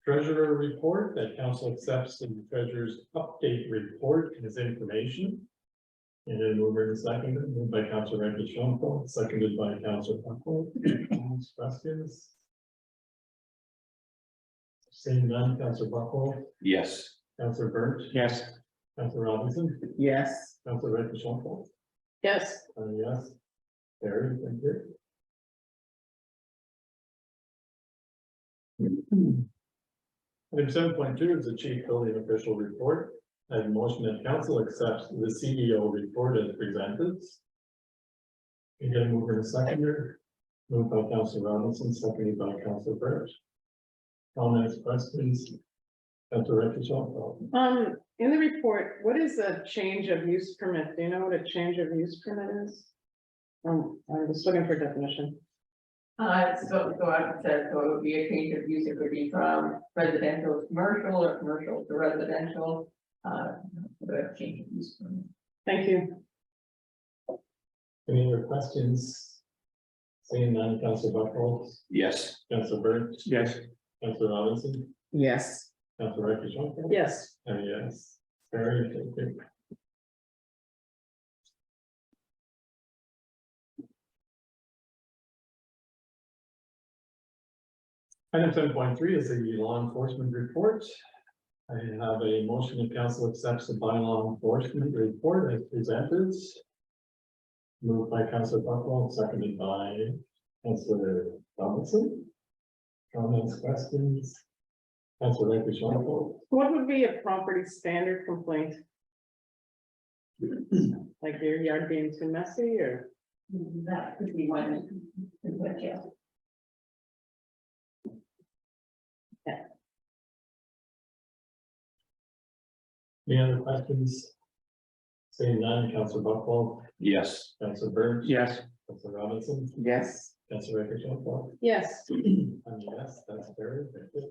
Speaker 1: treasurer report that council accepts in the treasurer's update report as information. And then mover and seconded, moved by Councilor Schoenfeld, seconded by Councilor Buckle. Questions? Seeing none, Councilor Buckle,
Speaker 3: Yes.
Speaker 1: Councilor Burnt,
Speaker 7: Yes.
Speaker 1: Councilor Robinson,
Speaker 6: Yes.
Speaker 1: Councilor Schoenfeld.
Speaker 5: yes,
Speaker 1: Yes. Very, thank you. Item 7.2 is the chief building official report. I have a motion that council accepts the CEO report as presented. You get a mover and a seconder, moved by Councilor Robinson, seconded by Councilor Birch. Comments, questions? Councilor Richardson?
Speaker 5: In the report, what is a change of use permit? Do you know what a change of use permit is? I'm just looking for definition.
Speaker 8: So I said, so it would be a change of use, it could be from residential to commercial or commercial to residential. The change of use.
Speaker 5: Thank you.
Speaker 1: Any other questions? Seeing none, Councilor Buckles,
Speaker 3: Yes.
Speaker 1: Councilor Birch,
Speaker 7: Yes.
Speaker 1: Councilor Robinson,
Speaker 6: Yes,
Speaker 1: Councilor Richardson?
Speaker 5: Yes.
Speaker 1: And yes, very good. Item 7.3 is the law enforcement report. I have a motion that council accepts the bylaw enforcement report as presented. Moved by Councilor Buckle, seconded by Councilor Robinson. Comments, questions? Councilor Richardson?
Speaker 5: What would be a property standard complaint? Like your yard being too messy or?
Speaker 8: That could be one. But yeah.
Speaker 1: Any other questions? Seeing none, Councilor Buckle,
Speaker 3: Yes.
Speaker 1: Councilor Birch.
Speaker 7: Yes.
Speaker 1: Councilor Robinson,
Speaker 6: yes,
Speaker 1: Councilor Richardson.
Speaker 5: Yes.
Speaker 1: And yes, that's very good.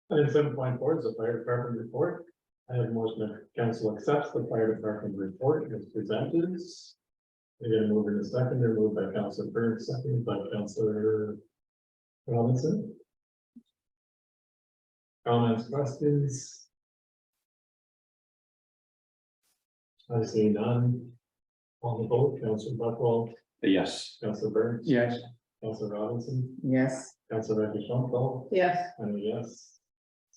Speaker 1: Item 7.4 is the fire department report. I have a motion that council accepts the fire department report as presented. Again, moving to second, moved by Councilor Bird, seconded by Councilor Robinson. Comments, questions? I see none. On the vote, Councilor Buckwell,
Speaker 3: Yes.
Speaker 1: Councilor Burns.
Speaker 7: Yes.
Speaker 1: Councilor Robinson,
Speaker 6: yes,
Speaker 1: Councilor Richardson,
Speaker 5: Yes.
Speaker 1: and a yes.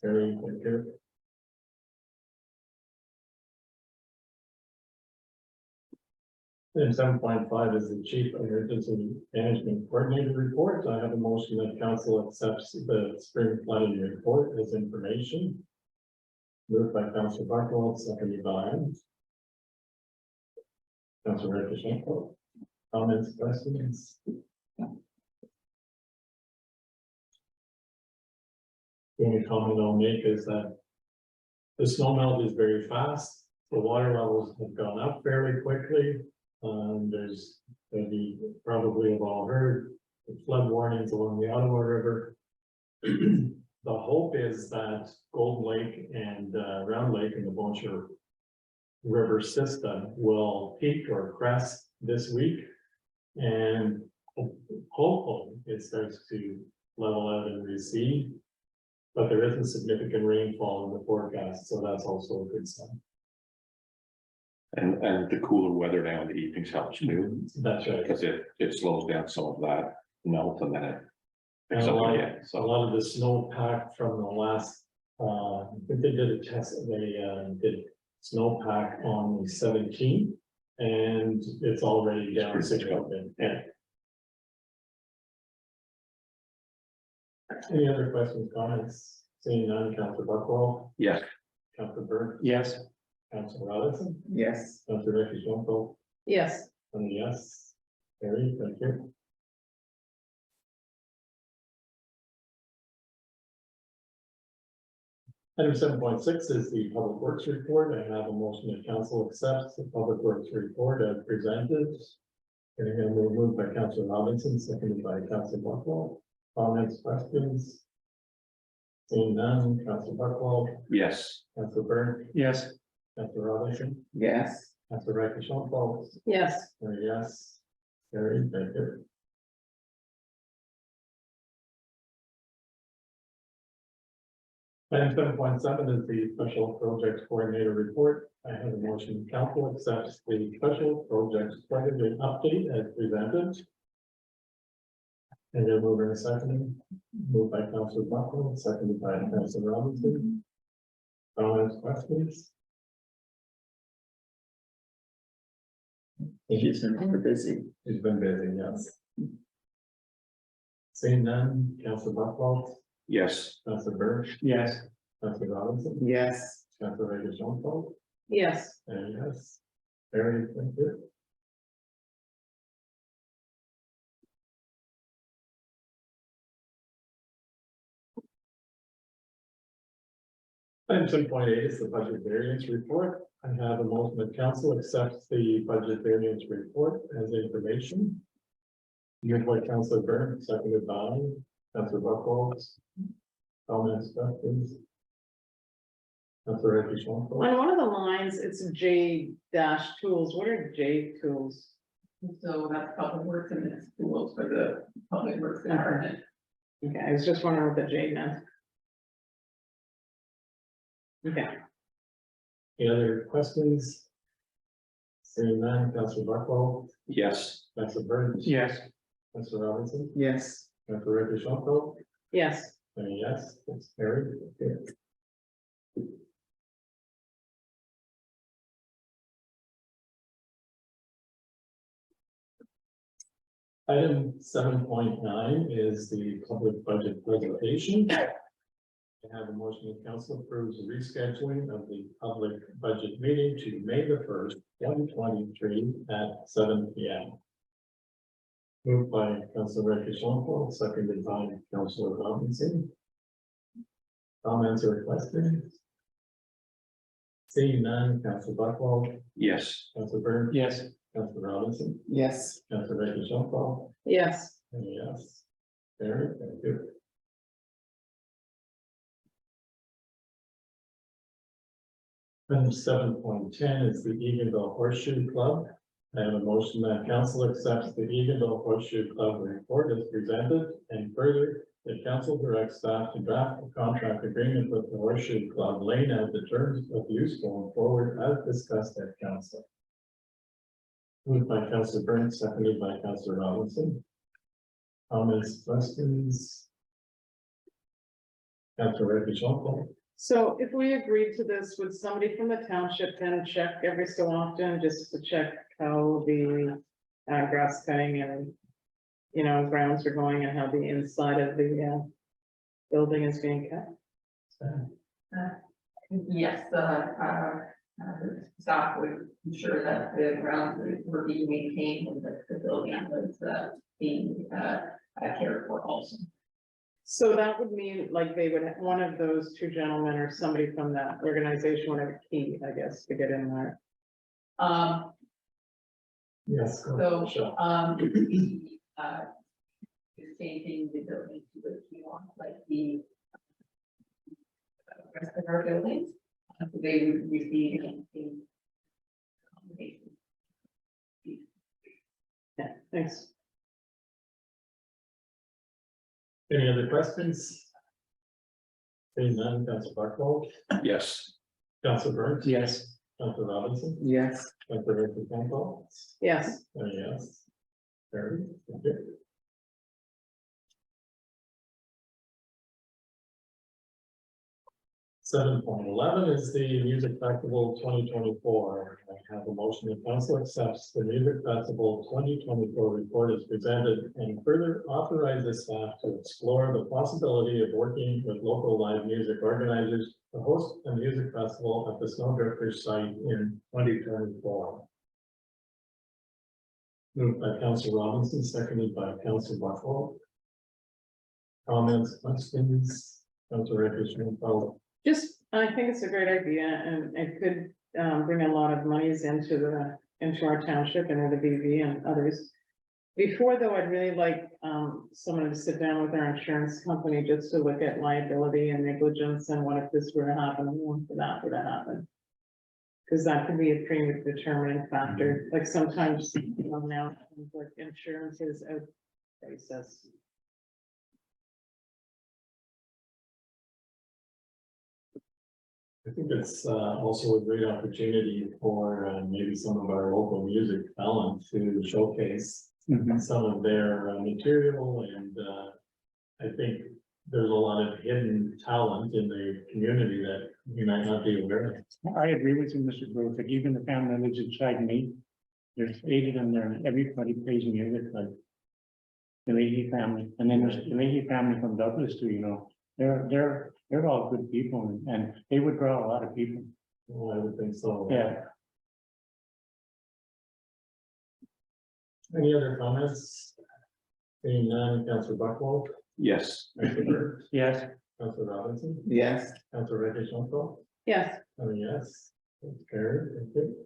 Speaker 1: Very good. Item 7.5 is the chief emergency management coordinator report. I have a motion that council accepts the spring flooding report as information. Moved by Councilor Buckle, seconded by Councilor Richardson. Comments, questions? The only comment I'll make is that the snow melt is very fast. The water levels have gone up fairly quickly. There's maybe probably have all heard the flood warnings along the Ottawa River. The hope is that Golden Lake and Round Lake and the Boncher River system will peak or crest this week. And hopefully it starts to level out and recede. But there isn't significant rainfall in the forecast, so that's also a good sign.
Speaker 3: And the cooler weather now in the evenings helps too,
Speaker 1: That's right.
Speaker 3: because it slows down some of that melt and then it
Speaker 1: And
Speaker 3: picks
Speaker 1: a
Speaker 3: up
Speaker 1: lot,
Speaker 3: again.
Speaker 1: a
Speaker 3: So
Speaker 1: lot of the snowpack from the last, I think they did a test, they did snowpack on the 17th. And it's already down
Speaker 3: It's pretty
Speaker 1: significantly. Yeah. Any other questions, comments? Seeing none, Councilor Buckwell,
Speaker 3: yes.
Speaker 1: Councilor Burke,
Speaker 7: Yes.
Speaker 1: Councilor Robinson,
Speaker 6: yes,
Speaker 1: Councilor Richardson,
Speaker 5: Yes.
Speaker 1: and yes. Carrie, thank you. Item 7.6 is the Public Works report. I have a motion that council accepts the Public Works report as presented. And again, we'll move by Councilor Robinson, seconded by Councilor Buckwell. Comments, questions? Seeing none, Councilor Buckwell,
Speaker 3: Yes.
Speaker 1: Councilor Burke,
Speaker 7: Yes.
Speaker 1: Councilor Robinson,
Speaker 6: yes,
Speaker 1: Councilor Richardson,
Speaker 5: Yes.
Speaker 1: and yes. Carrie, thank you. Item 7.7 is the special projects coordinator report. I have a motion, council accepts the special projects coordinator update as presented. And then moving a second, moved by Councilor Buckle, seconded by Councilor Robinson. Comments, questions?
Speaker 6: she's been super busy.
Speaker 1: He's been busy, yes. Seeing none, Council Buckwald,
Speaker 3: Yes.
Speaker 1: Council Burke,
Speaker 7: Yes.
Speaker 1: Council Robinson,
Speaker 6: Yes.
Speaker 1: Council Reyes Jonquil,
Speaker 5: Yes,
Speaker 1: and yes. Very, thank you. Item 10.8 is the budget variance report. I have a motion that council accepts the budget variance report as information. Moved by Councilor Byrne, seconded by Councilor Buckles. Comments, questions? Councilor Reyes Jonquil.
Speaker 5: on one of the lines, it's J dash tools, what are J tools?
Speaker 8: So that's public works and it's tools for the public works department.
Speaker 5: Okay, I was just wondering what the J meant. Okay,
Speaker 1: Any other questions? Seeing none, Councilor Buckles,
Speaker 3: Yes.
Speaker 1: Councilor Byrne,
Speaker 7: Yes.
Speaker 1: Councilor Robinson,
Speaker 6: Yes.
Speaker 1: Councilor Reyes Jonquil,
Speaker 5: yes,
Speaker 1: and yes, it's carried. Okay. Item 7.9 is the public budget presentation. I have a motion that council approves the rescheduling of the public budget meeting to May the 1st, 2023 at 7 p.m. Moved by Councilor Reyes Jonquil, seconded by Councilor Robinson. Comments or questions? Seeing none, Councilor Buckwald,
Speaker 3: Yes.
Speaker 1: Councilor Byrne,
Speaker 7: Yes.
Speaker 1: Councilor Robinson,
Speaker 6: Yes.
Speaker 1: Councilor Reyes Jonquil,
Speaker 5: yes,
Speaker 1: and yes. Very, thank you. Item 7.10 is the Eganville Horseshoe Club. I have a motion that council accepts the Eganville Horseshoe Club report as presented, and further, the council directs staff to draft a contract agreement with the Horseshoe Club, laying out the terms of use going forward as discussed at council. Moved by Councilor Burns, seconded by Councilor Robinson. Comments, questions? Councilor Reyes Jonquil.
Speaker 5: so if we agreed to this, would somebody from the township then check every so often, just to check how the grass cutting and, you know, grounds are going and how the inside of the building is being cut?
Speaker 8: Yes, staff would ensure that the grounds were being maintained and that the building was being cared for also.
Speaker 5: So that would mean like they would, one of those two gentlemen or somebody from that organization would have a key, I guess, to get in there.
Speaker 1: Yes. go
Speaker 8: So,
Speaker 1: ahead, Michelle.
Speaker 8: changing the building to the kiosk, like the rest of our buildings, so they would receive anything. Accommodation.
Speaker 5: Yeah, thanks.
Speaker 1: Any other questions? Seeing none, Councilor Buckwald,
Speaker 3: Yes.
Speaker 1: Councilor Burns,
Speaker 7: Yes.
Speaker 1: Councilor Robinson,
Speaker 6: Yes.
Speaker 1: Councilor Reyes Jonquil,
Speaker 5: Yes,
Speaker 1: and yes. Very, thank you. Seven point 11 is the Music Festival 2024. I have a motion that council accepts the Music Festival 2024 report as presented and further authorizes staff to explore the possibility of working with local live music organizers to host a music festival at the Snowdrifters site in 2024. Moved by Councilor Robinson, seconded by Councilor Buckle. Comments, questions? Councilor Reyes Jonquil.
Speaker 5: just, I think it's a great idea and it could bring a lot of monies into our township and the BV and others. Before though, I'd really like someone to sit down with our insurance company just to look at liability and negligence and what if this were to happen and what if that were to happen. Because that could be a pretty determining factor, like sometimes, you know, now, like insurance is out process.
Speaker 1: I think it's also a great opportunity for maybe some of our local music talent to showcase some of their material, and I think there's a lot of hidden talent in the community that you might not be aware of.
Speaker 7: I agree with you, Mr. Grove, like even the family that lives inside me, there's 8 of them there, and everybody plays music, like the Leahy family, and then there's the Leahy family from Douglas too, you know. They're all good people and they would draw a lot of people.
Speaker 1: Well, I would think so.
Speaker 7: Yeah.
Speaker 1: Any other comments? Seeing none, Councillor Buckwald,
Speaker 3: Yes.
Speaker 1: Councillor Burke,
Speaker 7: Yes,
Speaker 1: Councillor Robinson,
Speaker 6: Yes,
Speaker 1: Councillor Reddish,
Speaker 5: Yes,
Speaker 1: yes, that's carried, thank you.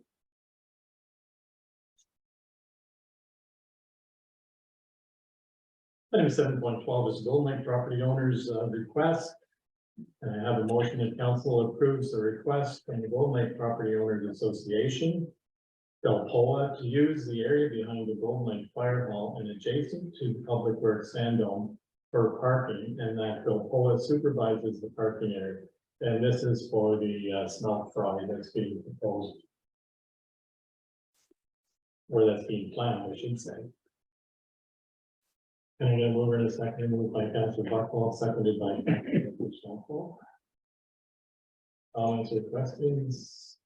Speaker 1: Item 7.12 is Golden Lake property owners request. And I have a motion that council approves the request from the Golden Lake Property Owners Association. Delpoa to use the area behind the Golden Lake Fire Hall and adjacent to Public Works Sand Dome for parking, and that Delpoa supervises the parking area. And this is for the smelt fry that's being proposed. Or that's being planned, I should say. And I'm gonna move in a second, moved by Councillor Buckwald, seconded by Councillor Stonewall. Comments or questions?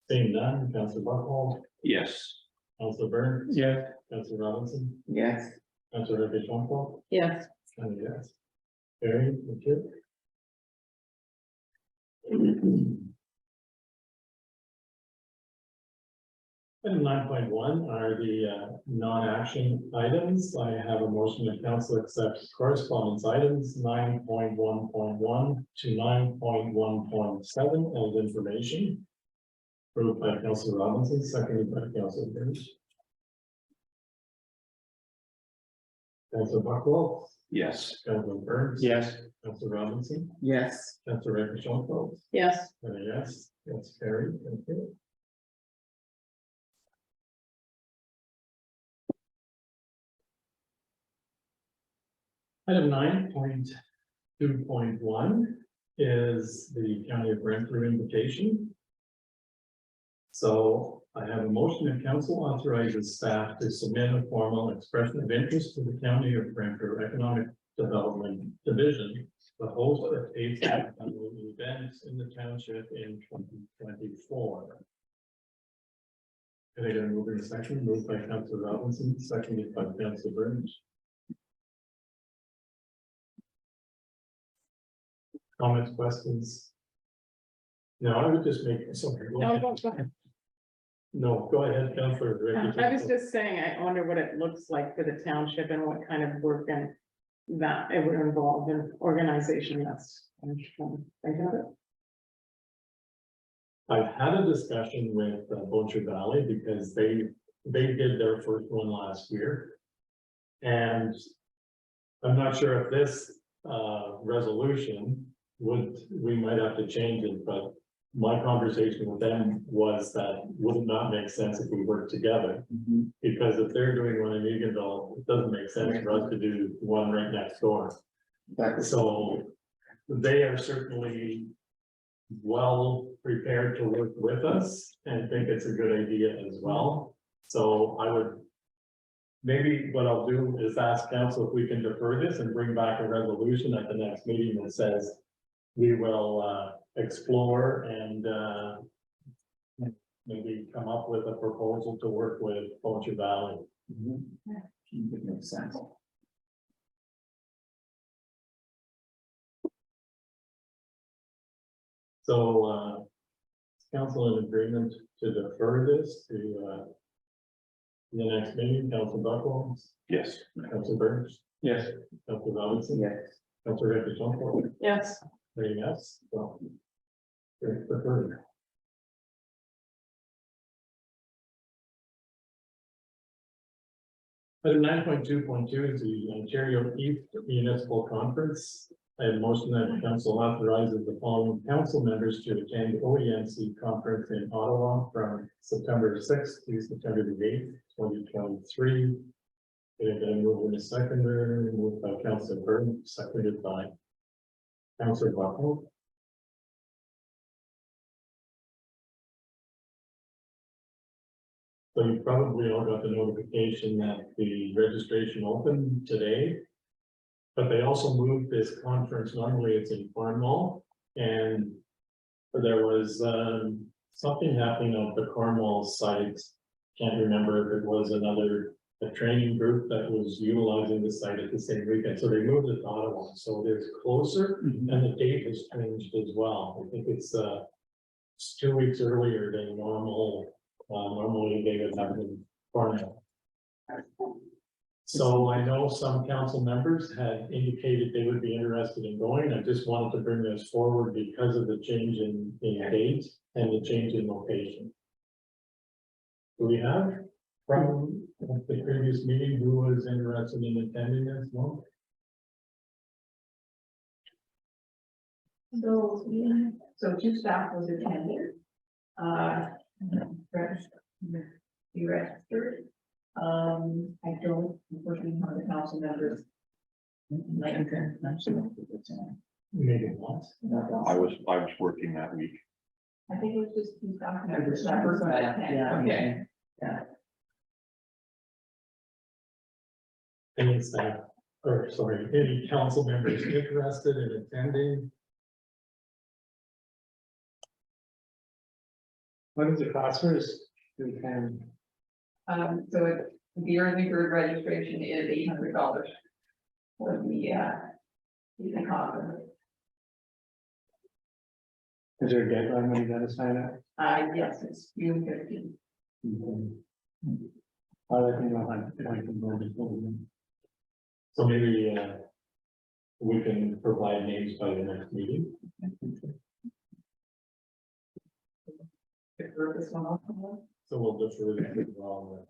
Speaker 1: Seeing none, Councillor Buckwald,
Speaker 3: Yes.
Speaker 1: Councillor Burns,
Speaker 7: yes,
Speaker 1: Councillor Robinson,
Speaker 6: yes,
Speaker 1: Councillor Reddish,
Speaker 5: yes,
Speaker 1: and yes. Barry, thank you. Item 9.1 are the non-action items. I have a motion that council accepts correspondence items 9.1.1 to 9.1.7 as information. Approved by Councillor Robinson, seconded by Councillor Burns. Councillor Buckwald,
Speaker 3: Yes.
Speaker 1: Councillor Burns.
Speaker 7: yes,
Speaker 1: Councillor Robinson,
Speaker 6: yes,
Speaker 1: Councillor Reddish,
Speaker 5: yes,
Speaker 1: and a yes, that's carried, thank you. Item 9.2.1 is the County of Brantford invitation. So I have a motion that council authorizes staff to submit a formal expression of interest to the County of Brantford Economic Development Division to host a annual events in the township in 2024. Can I get a move in a second? Moved by Councillor Robinson, seconded by Councillor Burns. Comments, questions? No, I would just make, sorry. Go
Speaker 5: no,
Speaker 1: ahead.
Speaker 5: go ahead.
Speaker 1: No, go ahead, Councillor.
Speaker 5: I was just saying, I wonder what it looks like for the township and what kind of work and that it would involve in organization. That's. I'm just trying to think of it.
Speaker 1: I've had a discussion with Bocher Valley because they did their first one last year. And I'm not sure if this resolution we might have to change it, but my conversation with them was that would it not make sense if we work together? Because if they're doing one in Eganville, it doesn't make sense for us to do one right next door.
Speaker 6: that's,
Speaker 1: So they are certainly well prepared to work with us and think it's a good idea as well. So I would, maybe what I'll do is ask council if we can defer this and bring back a resolution at the next meeting that says we will explore and maybe come up with a proposal to work with Bocher Valley.
Speaker 6: it makes sense.
Speaker 1: So council in agreement to defer this to the next meeting, Council Buckle,
Speaker 3: Yes.
Speaker 1: Council Burns,
Speaker 7: yes,
Speaker 1: Council Robinson,
Speaker 6: Yes,
Speaker 1: Council Reddish,
Speaker 5: Yes,
Speaker 1: yes, so. Great, deferred. Item 9.2.2 is the Ontario East Municipal Conference. I have a motion that the council authorizes the following council members to attend OEMC conference in Ottawa from September 6th to September the 8th, 2023. And then move in a seconder, moved by Councillor Burton, seconded by Councillor Buckle. So you probably all got the notification that the registration opened today. But they also moved this conference, normally it's in Cornwall, and there was something happening at the Cornwall site. Can't remember if it was another a training group that was utilizing the site at the same weekend, so they moved it to Ottawa, so it is closer, and the date has changed as well. I think it's 2 weeks earlier than normal, normally they would have been Cornell. So I know some council members had indicated they would be interested in going. I just wanted to bring this forward because of the change in date and the change in location. Do we have from the previous meeting who was interested in attending this one?
Speaker 8: So, yeah, so two staff was attended. Be registered. I don't, unfortunately, know the council members. Like,
Speaker 1: Maybe not.
Speaker 3: I was working that week.
Speaker 8: I think it was just two staff members that were going to attend. Okay.
Speaker 1: Any staff, or sorry, any council members interested in attending? What is it cost for us to attend?
Speaker 8: So the early bird registration is $800 for the conference.
Speaker 7: Is there a deadline when you gotta sign up?
Speaker 8: Yes, it's June 15th.
Speaker 7: I'll let you know if I can go before then.
Speaker 1: So maybe we can provide names by the next meeting.
Speaker 8: For this one also.
Speaker 1: So we'll defer that as well.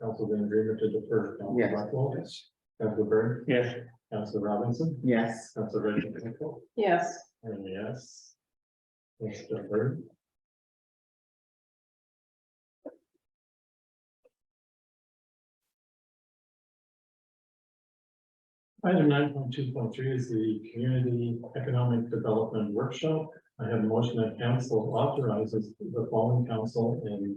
Speaker 1: Council in agreement to defer. Council
Speaker 6: Yes.
Speaker 1: Buckle? Council Byrne?
Speaker 7: Yes.
Speaker 1: Council Robinson?
Speaker 6: Yes.
Speaker 1: Council Redmond?
Speaker 5: Yes,
Speaker 1: And yes. Mr. Byrne? Item 9.2.3 is the Community Economic Development Workshop. I have a motion that council authorizes the following council and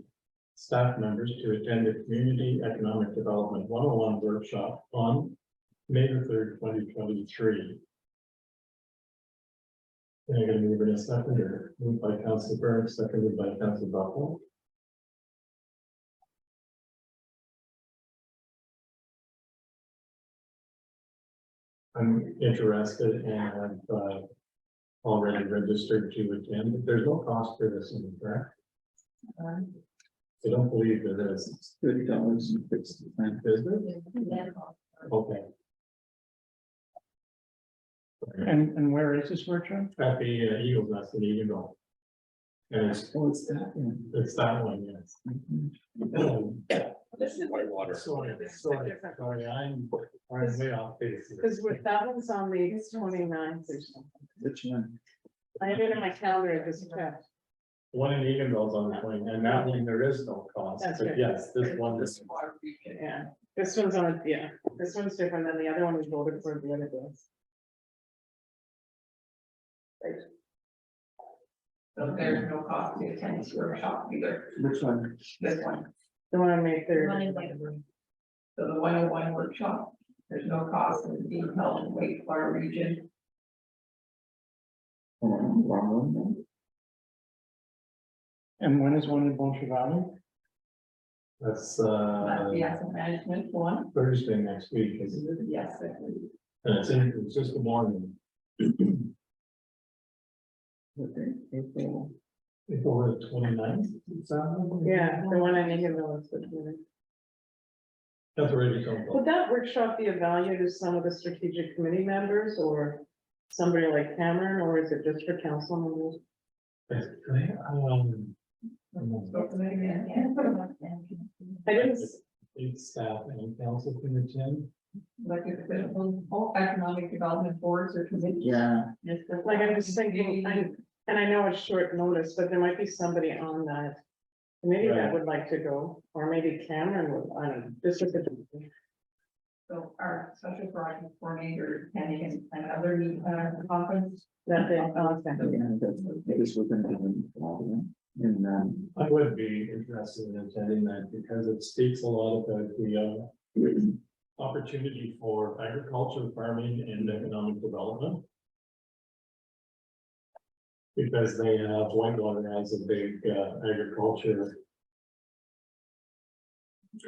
Speaker 1: staff members to attend the Community Economic Development 101 workshop on May the 3rd, 2023. And I'm going to move in a second here, moved by Council Burns, seconded by Council Buckle. I'm interested and have already registered to attend. There's no cost for this, in correct? I don't believe there is.
Speaker 6: $30 and 60 cents.
Speaker 1: Is there? Okay.
Speaker 7: And where is this workshop?
Speaker 1: At the Eagles Nest in Eagle. And
Speaker 6: Oh, it's that, yeah.
Speaker 1: it's that one, yes.
Speaker 5: this is,
Speaker 3: Whitewater.
Speaker 1: Sorry, I'm way off base here.
Speaker 5: because that one's on the 29th or something.
Speaker 6: Which one?
Speaker 5: I had it in my calendar, I just checked.
Speaker 1: One in Eagle's on the point, and that one there is no cost,
Speaker 5: That's
Speaker 1: but
Speaker 5: good.
Speaker 1: yes, this one is.
Speaker 5: Yeah, this one's on, yeah, this one's different than the other one we voted for the other days.
Speaker 8: So there's no cost to attend this workshop either,
Speaker 6: Which one?
Speaker 8: this one.
Speaker 5: The one on May 3rd.
Speaker 8: So the 101 workshop, there's no cost and it's being held in Wakewater region.
Speaker 6: Oh, wrong one.
Speaker 7: And when is one in Bolshevik Valley?
Speaker 1: That's
Speaker 8: That's the asset management one.
Speaker 1: Thursday next week, isn't it?
Speaker 8: Yes, I believe.
Speaker 1: And it's just the morning.
Speaker 6: Okay, April.
Speaker 1: April the 29th. Is that one?
Speaker 5: Yeah, the one in Eagle is the 29th.
Speaker 1: That's already come.
Speaker 5: Would that workshop be of value to some of the strategic committee members or somebody like Cameron, or is it just for council members? I didn't,
Speaker 1: Each staff and council can attend.
Speaker 8: Like if it's all economic development boards or committees.
Speaker 6: Yeah,
Speaker 5: like, I'm just thinking, and I know it's short notice, but there might be somebody on that committee that
Speaker 1: Right.
Speaker 5: would like to go, or maybe Cameron would, I don't know, this is a.
Speaker 8: So our special project coordinator attending another conference.
Speaker 5: That they,
Speaker 6: yeah, that's, this was gonna be in, and,
Speaker 1: I would be interested in attending that because it speaks a lot about the opportunity for agriculture, farming and economic development. Because they have Whitewater has a big agriculture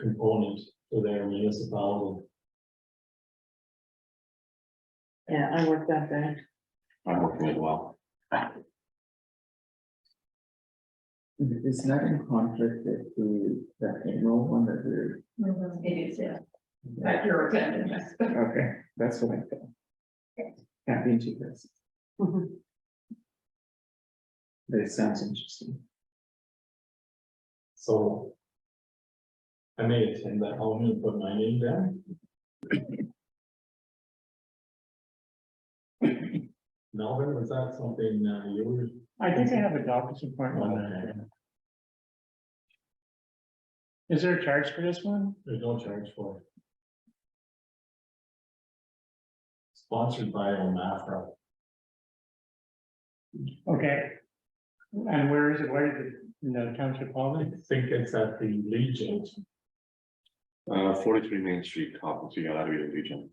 Speaker 1: component to their municipality.
Speaker 5: Yeah, I worked that day.
Speaker 3: I'm working as well.
Speaker 6: Is that in conflict with the annual one that we're,
Speaker 8: It is, yeah. At your attendance.
Speaker 6: okay, that's what I thought. Can't be in two places, but it sounds interesting.
Speaker 1: So I may attend that. I'm gonna put my name down. Melvin, was that something you were?
Speaker 7: I think I have a doctor's appointment on that. Is there a charge for this one?
Speaker 1: There's no charge for it. Sponsored by OMAFRA.
Speaker 7: Okay. And where is it? Where is it? In the township hall?
Speaker 1: I think it's at the Legion.
Speaker 3: 43 Main Street conference, you got out of your region.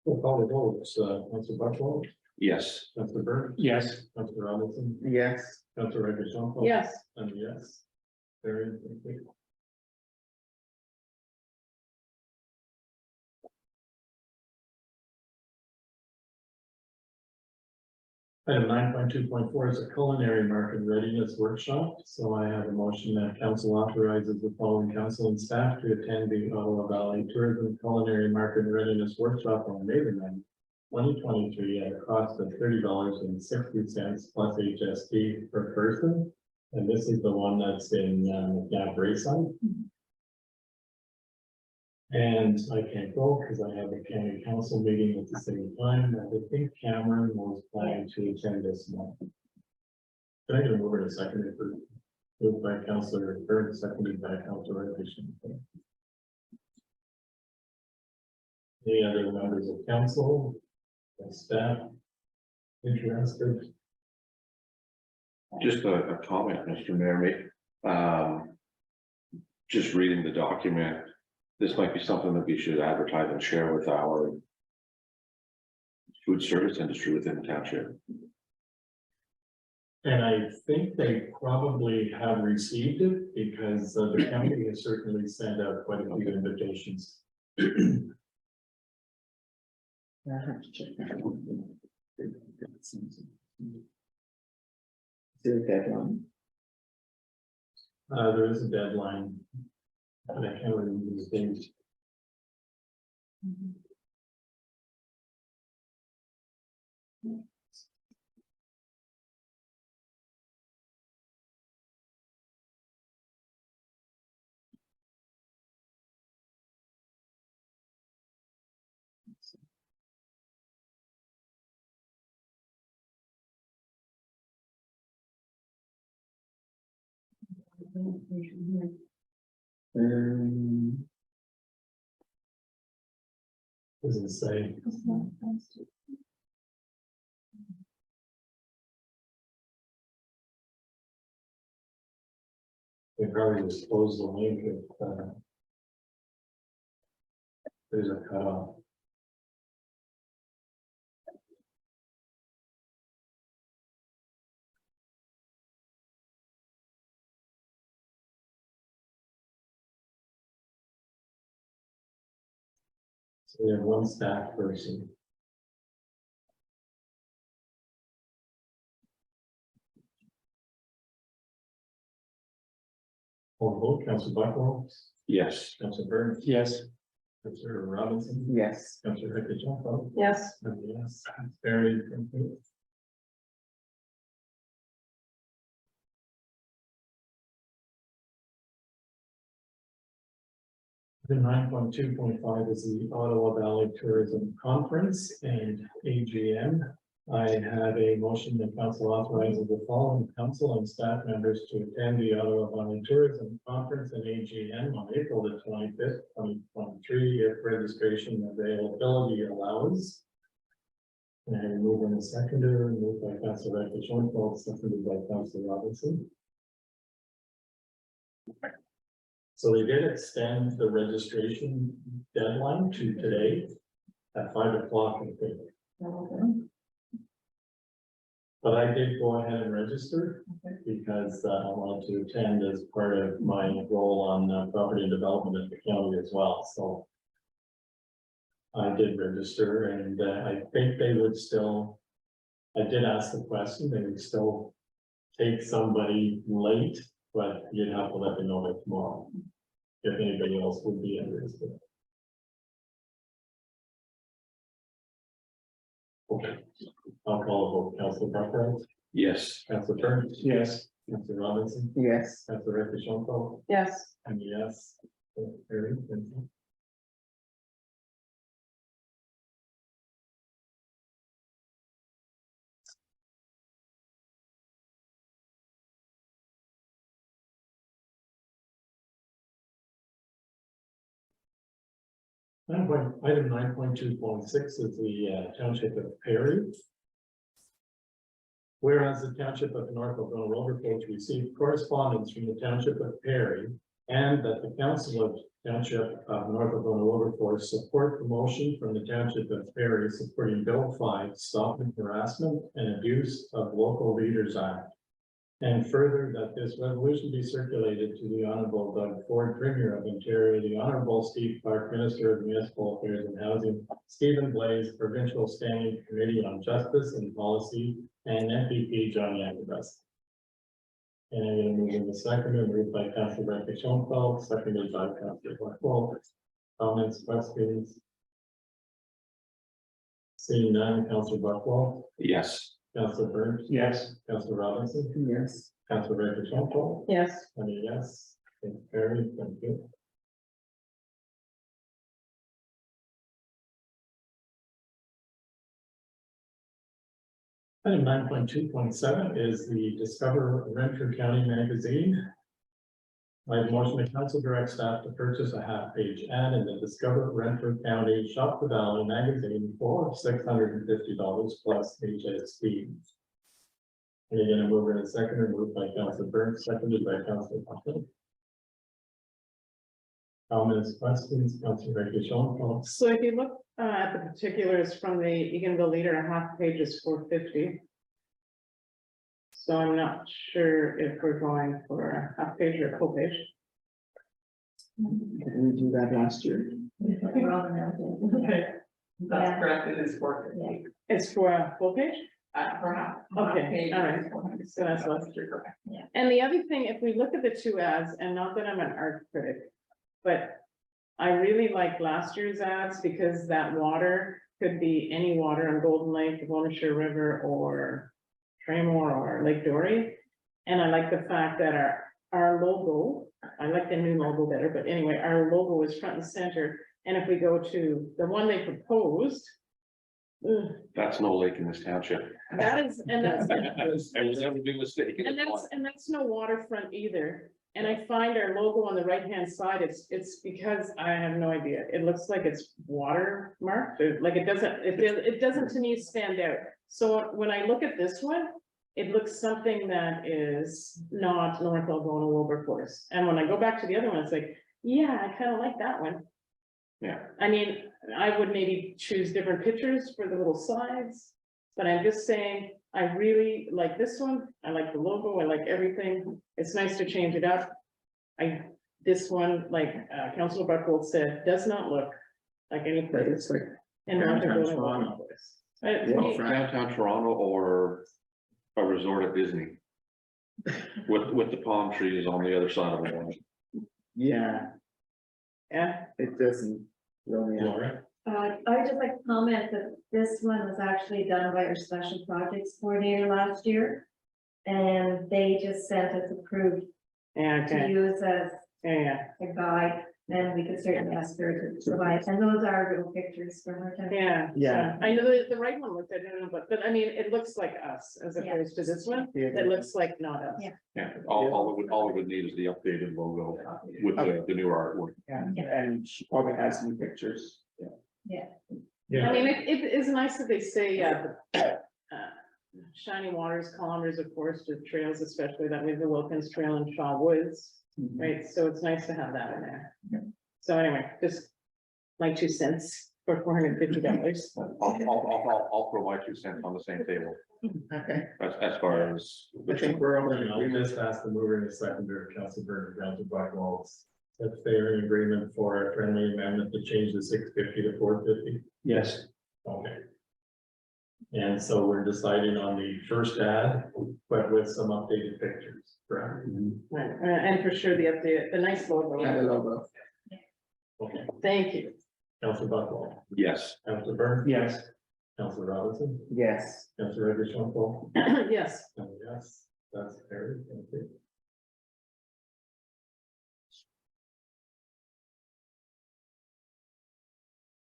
Speaker 1: We'll call it over. It's Councilor Buckwell,
Speaker 3: Yes,
Speaker 1: Councilor Burke,
Speaker 7: Yes.
Speaker 1: Councilor Robinson,
Speaker 6: Yes,
Speaker 1: Councilor Reddish-John.
Speaker 5: Yes,
Speaker 1: And yes. Very, thank you. Item 9.2.4 is a culinary market readiness workshop, so I have a motion that council authorizes the following council and staff to attend the Ottawa Valley Tourism Culinary Market Readiness Workshop on May 9th, 2023 at a cost of $30.60 plus HST per person. And this is the one that's in McNabb Rayside. And I can't go because I have a county council meeting at the same time. I think Cameron was planning to attend this month. Can I get a mover in a second? Moved by Councilor Burke, seconded by Councilor Reddish. Any other members of council, and staff interested?
Speaker 3: just a comment, Mr. Mayor. Just reading the document, this might be something that we should advertise and share with our food service industry within the township.
Speaker 1: And I think they probably have received it because the county has certainly sent out quite a few invitations.
Speaker 6: I have to check that one. Is there a deadline?
Speaker 1: There is a deadline. But I can't remember the date. Doesn't say. They probably just closed the link if there's a cutoff. So we have one staff person. Full vote, Councilor Buckwell,
Speaker 3: Yes,
Speaker 1: Councilor Burke,
Speaker 7: Yes.
Speaker 1: Councilor Robinson,
Speaker 6: Yes,
Speaker 1: Councilor Reddish-John.
Speaker 5: yes,
Speaker 1: And yes, it's very complete. The 9.2.5 is the Ottawa Valley Tourism Conference and AGM. I have a motion that council authorizes the following council and staff members to attend the Ottawa Valley Tourism Conference and AGM on April the 25th, 2023, if registration availability allows. And move in a seconder, moved by Councilor Reddish-John, seconded by Councilor Robinson. So they did extend the registration deadline to today at 5 o'clock. I think. But I did go ahead and register because I wanted to attend as part of my role on property development at the county as well, so. I did register and I think they would still, I did ask the question, they would still take somebody late, but you'd have to let me know by tomorrow. If anybody else would be interested. Okay, I'll call a vote. Councilor Buckland,
Speaker 3: Yes.
Speaker 1: Councilor Burns,
Speaker 7: Yes.
Speaker 1: Councilor Robinson,
Speaker 6: Yes,
Speaker 1: Councilor Recreation,
Speaker 5: Yes,
Speaker 1: and yes. Carried, thank you. Item 9.2.6 is the Township of Perry. Whereas the Township of North Algona Wilberforce received correspondence from the Township of Perry, and that the Council of Township of North Algona Wilberforce support the motion from the Township of Perry supporting Bill 5, Stopping Harassment and Abuse of Local Leaders Act. And further, that this resolution be circulated to the Honorable Doug Ford, Premier of Ontario, the Honorable Steve Clark, Minister of Municipal Affairs and Housing, Stephen Blaze, Provincial Standing Committee on Justice and Policy, and MPP John Yankovas. And I'm going to move in the second, moved by Councilor Recreation, seconded by Councilor Buckland. Comments, questions? Seeing none, Councilor Buckland,
Speaker 3: Yes.
Speaker 1: Councilor Burns,
Speaker 7: Yes.
Speaker 1: Councilor Robinson,
Speaker 6: yes.
Speaker 1: Councilor Recreation.
Speaker 5: yes,
Speaker 1: And a yes, thank you, Perry, thank you. Item 9.2.7 is the Discover Renfrew County magazine. I have motion to council direct staff to purchase a half-page ad in the Discover Renfrew County Shop the Valley magazine for $650 plus HST. And again, I move in a second, moved by Councilor Burns, seconded by Councilor Buckland. Comments, questions, Councilor Recreation.
Speaker 5: so if you look at the particulars from the Eganville Leader, a half page is $450. So I'm not sure if we're going for a half page or a full page.
Speaker 6: Did we do that last year?
Speaker 5: Okay,
Speaker 8: That's correct, it is for.
Speaker 5: it's for a full page?
Speaker 8: Perhaps.
Speaker 5: Okay, all right. So that's less.
Speaker 8: correct. Yeah.
Speaker 5: And the other thing, if we look at the two ads, and not that I'm an art critic, but I really like last year's ads because that water could be any water on Golden Lake, the Bonnechere River, or Tremor or Lake Dory. And I like the fact that our logo, I like the new logo better, but anyway, our logo is front and center. And if we go to the one they proposed,
Speaker 3: That's no lake in this township.
Speaker 5: that is, and that's.
Speaker 3: I will never be mistaken.
Speaker 5: And that's no waterfront either. And I find our logo on the right-hand side, it's because I have no idea. It looks like it's watermarked, like it doesn't to me stand out. So when I look at this one, it looks something that is not North Algona Wilberforce. And when I go back to the other one, it's like, yeah, I kind of like that one.
Speaker 3: Yeah.
Speaker 5: I mean, I would maybe choose different pictures for the little sides, but I'm just saying, I really like this one. I like the logo. I like everything. It's nice to change it up. This one, like Councilor Buckland said, does not look like any place.
Speaker 6: It's like
Speaker 5: in North
Speaker 6: downtown
Speaker 5: Dakota.
Speaker 6: Toronto.
Speaker 5: To me,
Speaker 3: Downtown Toronto or a resort at Disney. With the palm trees on the other side of the wall.
Speaker 6: Yeah,
Speaker 5: yeah,
Speaker 6: it doesn't really.
Speaker 1: Laura,
Speaker 9: I would just like to comment that this one was actually done by our special projects coordinator last year. And they just sent us approved
Speaker 5: yeah,
Speaker 9: to
Speaker 5: okay,
Speaker 9: use as
Speaker 5: yeah,
Speaker 9: a guide, then we could certainly ask her to provide, and those are little pictures from her time.
Speaker 5: yeah.
Speaker 6: Yeah.
Speaker 5: I know the right one looked, I don't know, but I mean, it looks like us as
Speaker 9: Yeah.
Speaker 5: opposed to this one.
Speaker 6: Yeah.
Speaker 5: It looks like not us.
Speaker 9: Yeah.
Speaker 3: Yeah, all it would need is the updated logo with the new artwork.
Speaker 6: Yeah, and she probably has new pictures.
Speaker 9: Yeah.
Speaker 1: yeah.
Speaker 5: I mean, it is nice that they say, shiny waters, kilometers of forested trails, especially that way the Wilkins Trail and Shaw Woods, right? So it's nice to have that in there.
Speaker 6: Yeah.
Speaker 5: So anyway, just my 2 cents. for $450.
Speaker 3: I'll throw my 2 cents on the same table,
Speaker 6: Okay,
Speaker 3: as far as.
Speaker 6: I think we're all in
Speaker 1: We
Speaker 6: agreement.
Speaker 1: just asked the mover and the seconder, Council Burns, Council Buckwaltz, that they're in agreement for a friendly amendment to change the 650 to 450.
Speaker 7: Yes,
Speaker 1: Okay. And so we're deciding on the first ad, but with some updated pictures, correct?
Speaker 5: Right, and for sure, the nice logo.
Speaker 6: And the logo.
Speaker 1: Okay,
Speaker 5: Thank you.
Speaker 1: Council Buckwaltz,
Speaker 3: Yes,
Speaker 1: Council Burns.
Speaker 7: yes,
Speaker 1: Council Robinson,
Speaker 6: Yes.
Speaker 1: Council Reddish,
Speaker 5: Yes,
Speaker 1: yes, that's carried, thank you.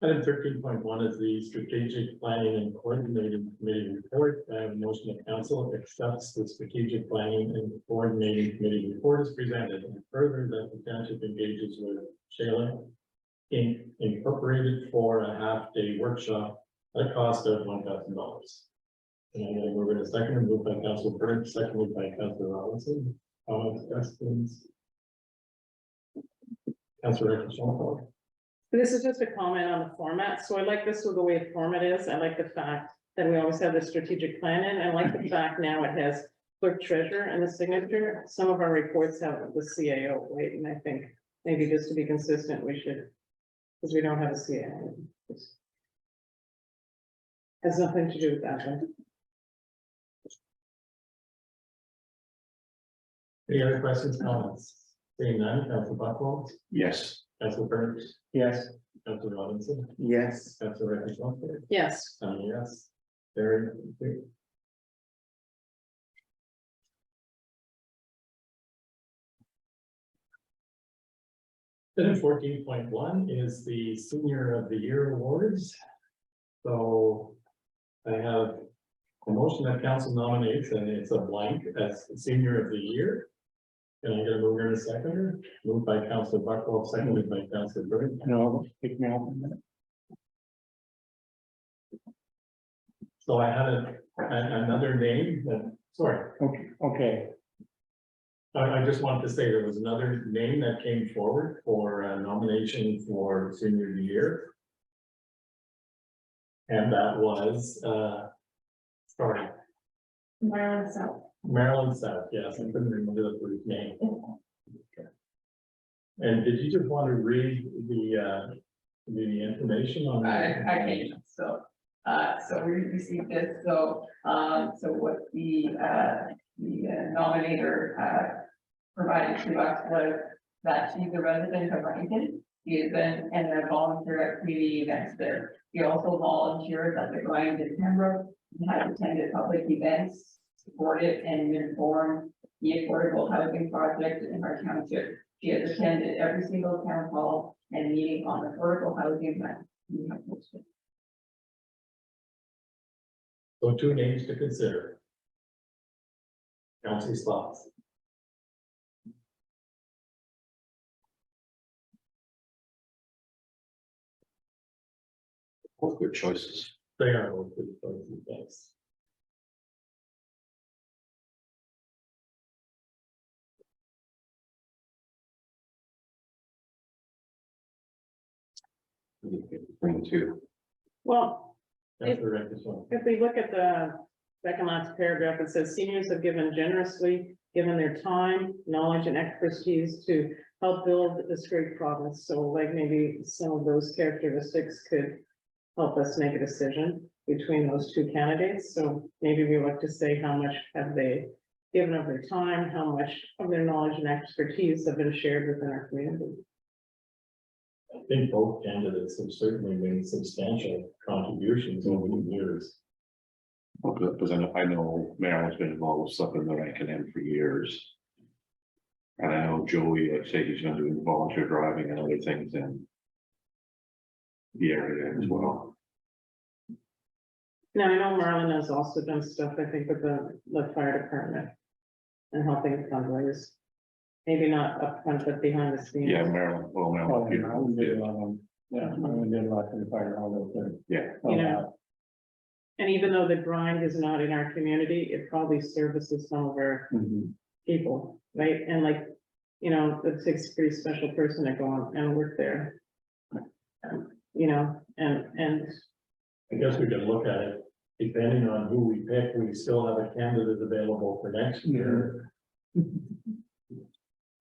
Speaker 1: Item 13.1 is the strategic planning and coordinating committee report. I have a motion that council accepts the strategic planning and coordinating committee report as presented, and further that the township engages with Shayla Incorporated for a half-day workshop at a cost of $1,000. And I'm gonna move in a second, moved by Council Burns, seconded by Council Robinson. Comments, questions? Council Reddish.
Speaker 5: this is just a comment on the format, so I like this with the way the format is, I like the fact that we always have the strategic plan in, I like the fact now it has clerk treasurer and the signature, some of our reports have the CAO, right, and I think maybe just to be consistent, we should, because we don't have a CAO. Has nothing to do with that, right?
Speaker 1: Any other questions, comments? Seeing none, Council Buckwaltz,
Speaker 3: yes,
Speaker 1: Council Burns,
Speaker 7: yes,
Speaker 1: Council Robinson,
Speaker 6: Yes.
Speaker 1: Council Reddish.
Speaker 5: Yes,
Speaker 1: Yes. Very. Item 14.1 is the Senior of the Year Awards. So I have a motion that council nominates, and it's a blank as Senior of the Year. Can I get a mover and a seconder? Moved by Council Buckwaltz, seconded by Council Burns.
Speaker 7: no, pick me up.
Speaker 1: So I had another name that, sorry,
Speaker 7: Okay,
Speaker 1: I just wanted to say there was another name that came forward for a nomination for Senior of the Year. And that was, sorry,
Speaker 9: Maryland South.
Speaker 1: Maryland South, yes, I couldn't remember the first name. Okay. And did you just want to read the information on?
Speaker 8: I can, so we received this, so what the nominator provided to us was that she's a resident of Rankin. He is and a volunteer at community events there. He also volunteers at the Grind in Pembroke, and has attended public events, supported and informed the affordable housing project in our township. She has attended every single town hall and meeting on affordable housing that we have hosted.
Speaker 1: So 2 names to consider. Council slots.
Speaker 3: both good choices.
Speaker 1: They are both good choices, yes.
Speaker 3: Between the two.
Speaker 5: well,
Speaker 1: That's the record one.
Speaker 5: if we look at the second last paragraph, it says seniors have given generously, given their time, knowledge and expertise to help build this great province. So like maybe some of those characteristics could help us make a decision between those 2 candidates. So maybe we like to say how much have they given of their time, how much of their knowledge and expertise have been shared within our community.
Speaker 1: I think both candidates have certainly made substantial contributions over the years.
Speaker 3: Well, good, because I know Marilyn's been involved with stuff in the Rankin End for years. And I know Joey, like say he's gonna do volunteer driving and other things in the area as well.
Speaker 5: Now, I know Marlon has also done stuff, I think, with the fire department and helping fundraise. Maybe not upfront, but behind the scenes.
Speaker 3: Yeah, Marilyn, well,
Speaker 7: oh,
Speaker 3: Marilyn.
Speaker 7: yeah, we did a lot of, yeah, we did a lot in the fire hall there.
Speaker 3: Yeah,
Speaker 5: You know, and even though the grind is not in our community, it probably services some of our
Speaker 7: Mhm.
Speaker 5: people, right? And like, you know, it takes a pretty special person to go on and work there. you know, and
Speaker 1: I guess we can look at it, depending on who we pick, we still have a candidate available for next year.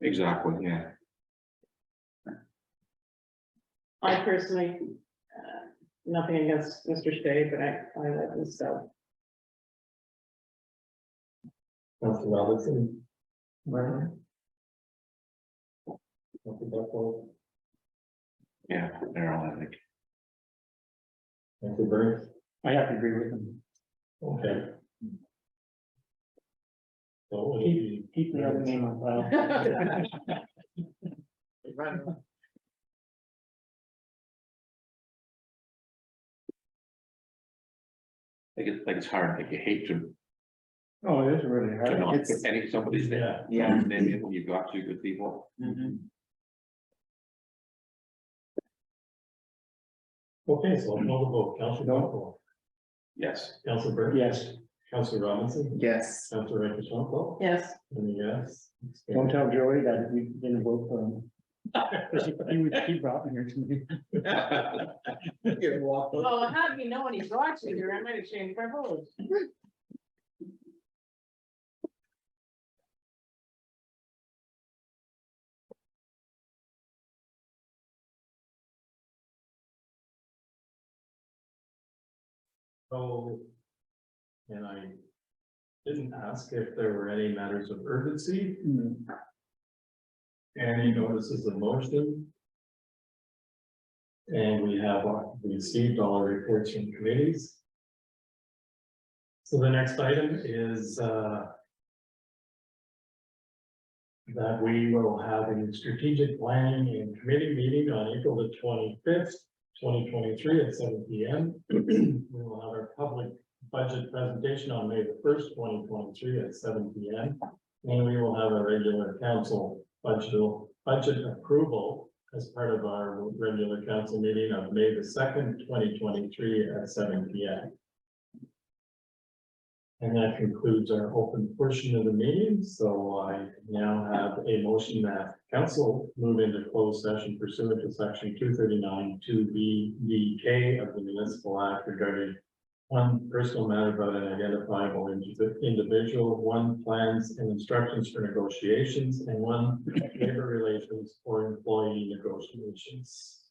Speaker 3: Exactly, yeah.
Speaker 5: I personally, nothing against Mr. Stay, but I like this stuff.
Speaker 1: Councilor Robinson. Councilor Buckle,
Speaker 3: Yeah, Errol, I think.
Speaker 1: Councilor Burns,
Speaker 7: I have to agree with them.
Speaker 1: okay. So what do you?
Speaker 7: Keep the other name on file.
Speaker 3: Like it's hard, like you hate to
Speaker 7: Oh, it is really hard.
Speaker 3: not
Speaker 6: It's-
Speaker 3: put any somebody's there.
Speaker 6: Yeah.
Speaker 3: Name it when you've got two good people.
Speaker 1: Okay, so I'll call the vote, Councilor Buckle,
Speaker 3: Yes.
Speaker 1: Councilor Burns.
Speaker 7: Yes,
Speaker 1: Councilor Robinson.
Speaker 6: Yes.
Speaker 1: Councilor Ramichandra,
Speaker 5: Yes,
Speaker 1: and yes.
Speaker 7: don't tell Joey that we didn't vote for him. He would keep dropping her to me.
Speaker 5: oh, how do you know when he brought you here? I might have changed my vote.
Speaker 1: So, and I didn't ask if there were any matters of urgency. Any notices of motion? And we have received all reports from committees. So the next item is that we will have a strategic planning and committee meeting on April the 25th, 2023 at 7 p.m. We will have our public budget presentation on May the 1st, 2023 at 7 p.m. And we will have a regular council budget approval as part of our regular council meeting on May the 2nd, 2023 at 7 p.m. And that concludes our open portion of the meeting. So I now have a motion that council move into closed session pursuant to section 239 2BDK of the Municipal Act regarding one, personal matter about an identifiable individual, one, plans and instructions for negotiations, and one, labor relations or employee negotiations.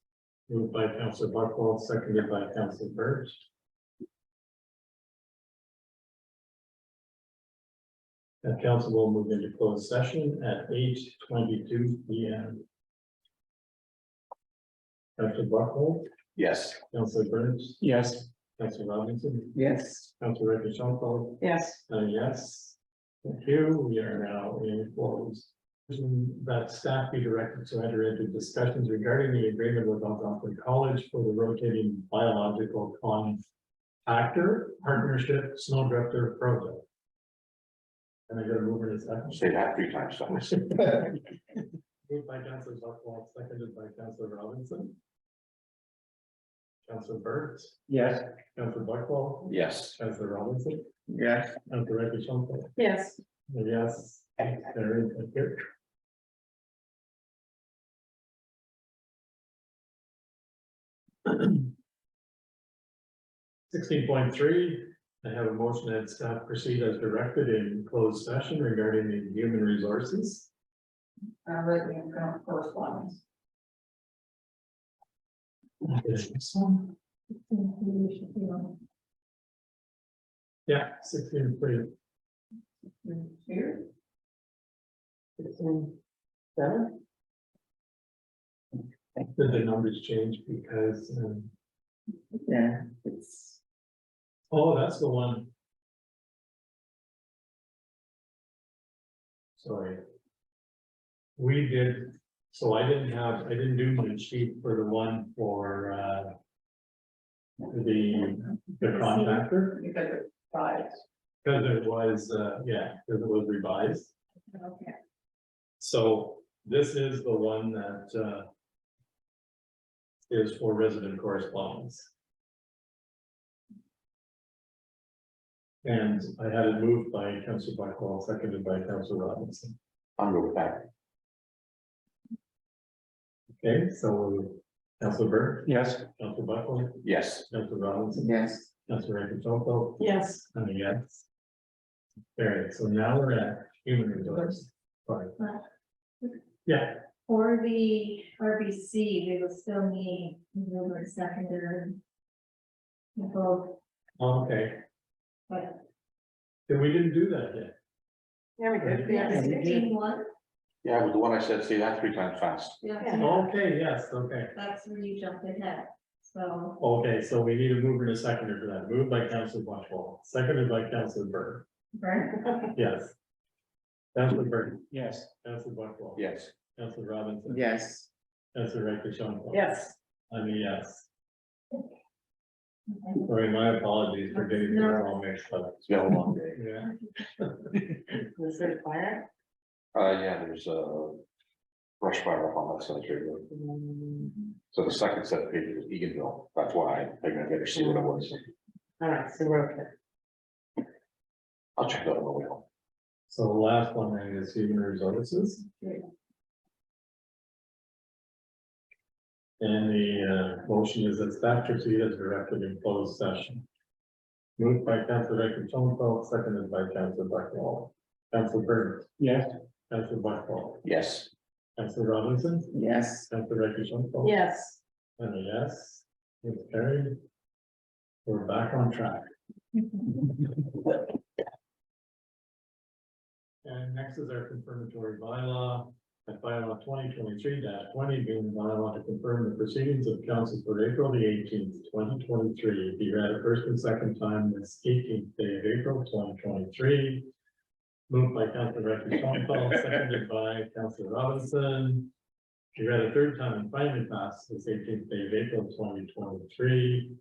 Speaker 1: Moved by Councilor Buckwell, seconded by Councilor Burge. The council will move into closed session at 8:22 p.m. Councilor Buckwell,
Speaker 3: Yes.
Speaker 1: Councilor Burns,
Speaker 7: Yes.
Speaker 1: Councilor Robinson,
Speaker 6: Yes.
Speaker 1: Councilor Ramichandra,
Speaker 5: yes.
Speaker 1: yes. Thank you. We are now in closed. That staff be directed to enter into discussions regarding the agreement with Algonquin College for the rotating biological compactor partnership snowdrifter project. And I gotta move in a second.
Speaker 3: Say that 3 times. So.
Speaker 1: Moved by Councilor Buckwell, seconded by Councilor Robinson. Councilor Burns,
Speaker 7: Yes.
Speaker 1: Councilor Buckwell,
Speaker 3: Yes.
Speaker 1: Councilor Robinson,
Speaker 6: Yes.
Speaker 1: Councilor Ramichandra.
Speaker 5: Yes.
Speaker 1: Yes, there is a good. 16.3, I have a motion that staff proceed as directed in closed session regarding the human resources.
Speaker 8: Resident correspondence.
Speaker 1: Yeah, 16.3.
Speaker 8: Here,
Speaker 5: 16:7.
Speaker 1: Did the numbers change because,
Speaker 6: Yeah, it's.
Speaker 1: oh, that's the one. Sorry. We did, so I didn't do my sheet for the one for, the contractor,
Speaker 8: because it's five.
Speaker 1: because it was, yeah, because it was revised.
Speaker 8: Okay.
Speaker 1: So this is the one that, is for resident correspondence. And I had it moved by Councilor Buckwell, seconded by Councilor Robinson.
Speaker 3: I'm good with that.
Speaker 1: Okay, so Councilor Burke,
Speaker 7: Yes,
Speaker 1: Councilor Buckland,
Speaker 3: Yes.
Speaker 1: Councilor Robinson,
Speaker 6: Yes,
Speaker 1: Councilor Rakicholko,
Speaker 5: Yes,
Speaker 1: and a yes. Very, so now we're at human resources. Right. Yeah,
Speaker 9: For the RBC, we will still need mover and seconder. Both,
Speaker 1: okay,
Speaker 9: but
Speaker 1: then we didn't do that yet.
Speaker 5: yeah, we did.
Speaker 7: Yeah, we did.
Speaker 9: 15-1.
Speaker 3: Yeah, but the one I said, see that 3 times fast.
Speaker 9: Yeah,
Speaker 1: Okay, yes, okay.
Speaker 9: that's where you jumped ahead, so.
Speaker 1: Okay, so we need a mover and a seconder for that. Moved by Councilor Buckland, seconded by Councilor Burke.
Speaker 9: Right.
Speaker 1: Yes. Councilor Burke,
Speaker 7: yes.
Speaker 1: Councilor Buckland.
Speaker 3: Yes.
Speaker 1: Councilor Robinson.
Speaker 6: yes,
Speaker 1: Councilor Rakicholko.
Speaker 5: Yes,
Speaker 1: I'm a yes. Sorry, my apologies for getting the all mixed up.
Speaker 3: It's been a long day.
Speaker 1: Yeah.
Speaker 5: was there fire?
Speaker 3: Yeah, there's a brush fire up on that cemetery road. So the second set of pages is Eganville. That's why I figured I better see what it was.
Speaker 5: All right, so we're okay.
Speaker 3: I'll check that on the way home.
Speaker 1: So the last one then is human resources. And the motion is that staff proceed as directed in closed session. Moved by Councilor Rakicholko, seconded by Councilor Buckland. Councilor Burns,
Speaker 7: Yes,
Speaker 1: Councilor Buckland,
Speaker 3: Yes.
Speaker 1: Councilor Robinson,
Speaker 6: yes.
Speaker 1: Councilor Rakicholko.
Speaker 5: Yes.
Speaker 1: And a yes, it's carried. We're back on track. And next is our confirmatory bylaw, at bylaw 2023-20, being the bylaw to confirm the proceedings of council for April the 18th, 2023, be read a first and second time this 18th day of April, 2023. Moved by Councilor Rakicholko, seconded by Councilor Robinson. Be read a third time and finally passed this 18th day of April, 2023.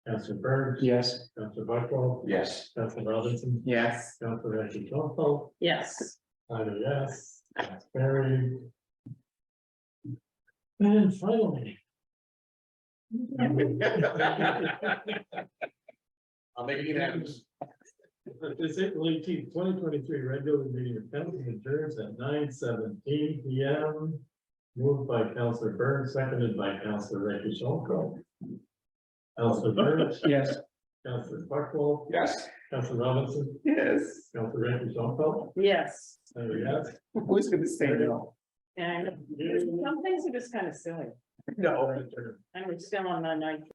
Speaker 1: Councilor Burns.
Speaker 7: yes.
Speaker 1: Councilor Buckland.
Speaker 3: Yes.
Speaker 1: Councilor Robinson.
Speaker 6: Yes.
Speaker 1: Councilor Rakicholko.
Speaker 5: Yes.
Speaker 1: I'm a yes, that's carried. And finally.
Speaker 3: I'll make it unanimous.
Speaker 1: This April 18th, 2023 regular meeting of council adjourns at 9:17 PM. Moved by Councilor Burns, seconded by Councilor Rakicholko. Councilor Burns,
Speaker 7: Yes.
Speaker 1: Councilor Buckland,
Speaker 3: Yes.
Speaker 1: Councilor Robinson,
Speaker 6: Yes.
Speaker 1: Councilor Rakicholko,
Speaker 5: Yes.
Speaker 1: and a yes.
Speaker 6: Who's gonna say no?
Speaker 5: And some things are just kind of silly,
Speaker 6: No.
Speaker 5: and we're still on the 9th.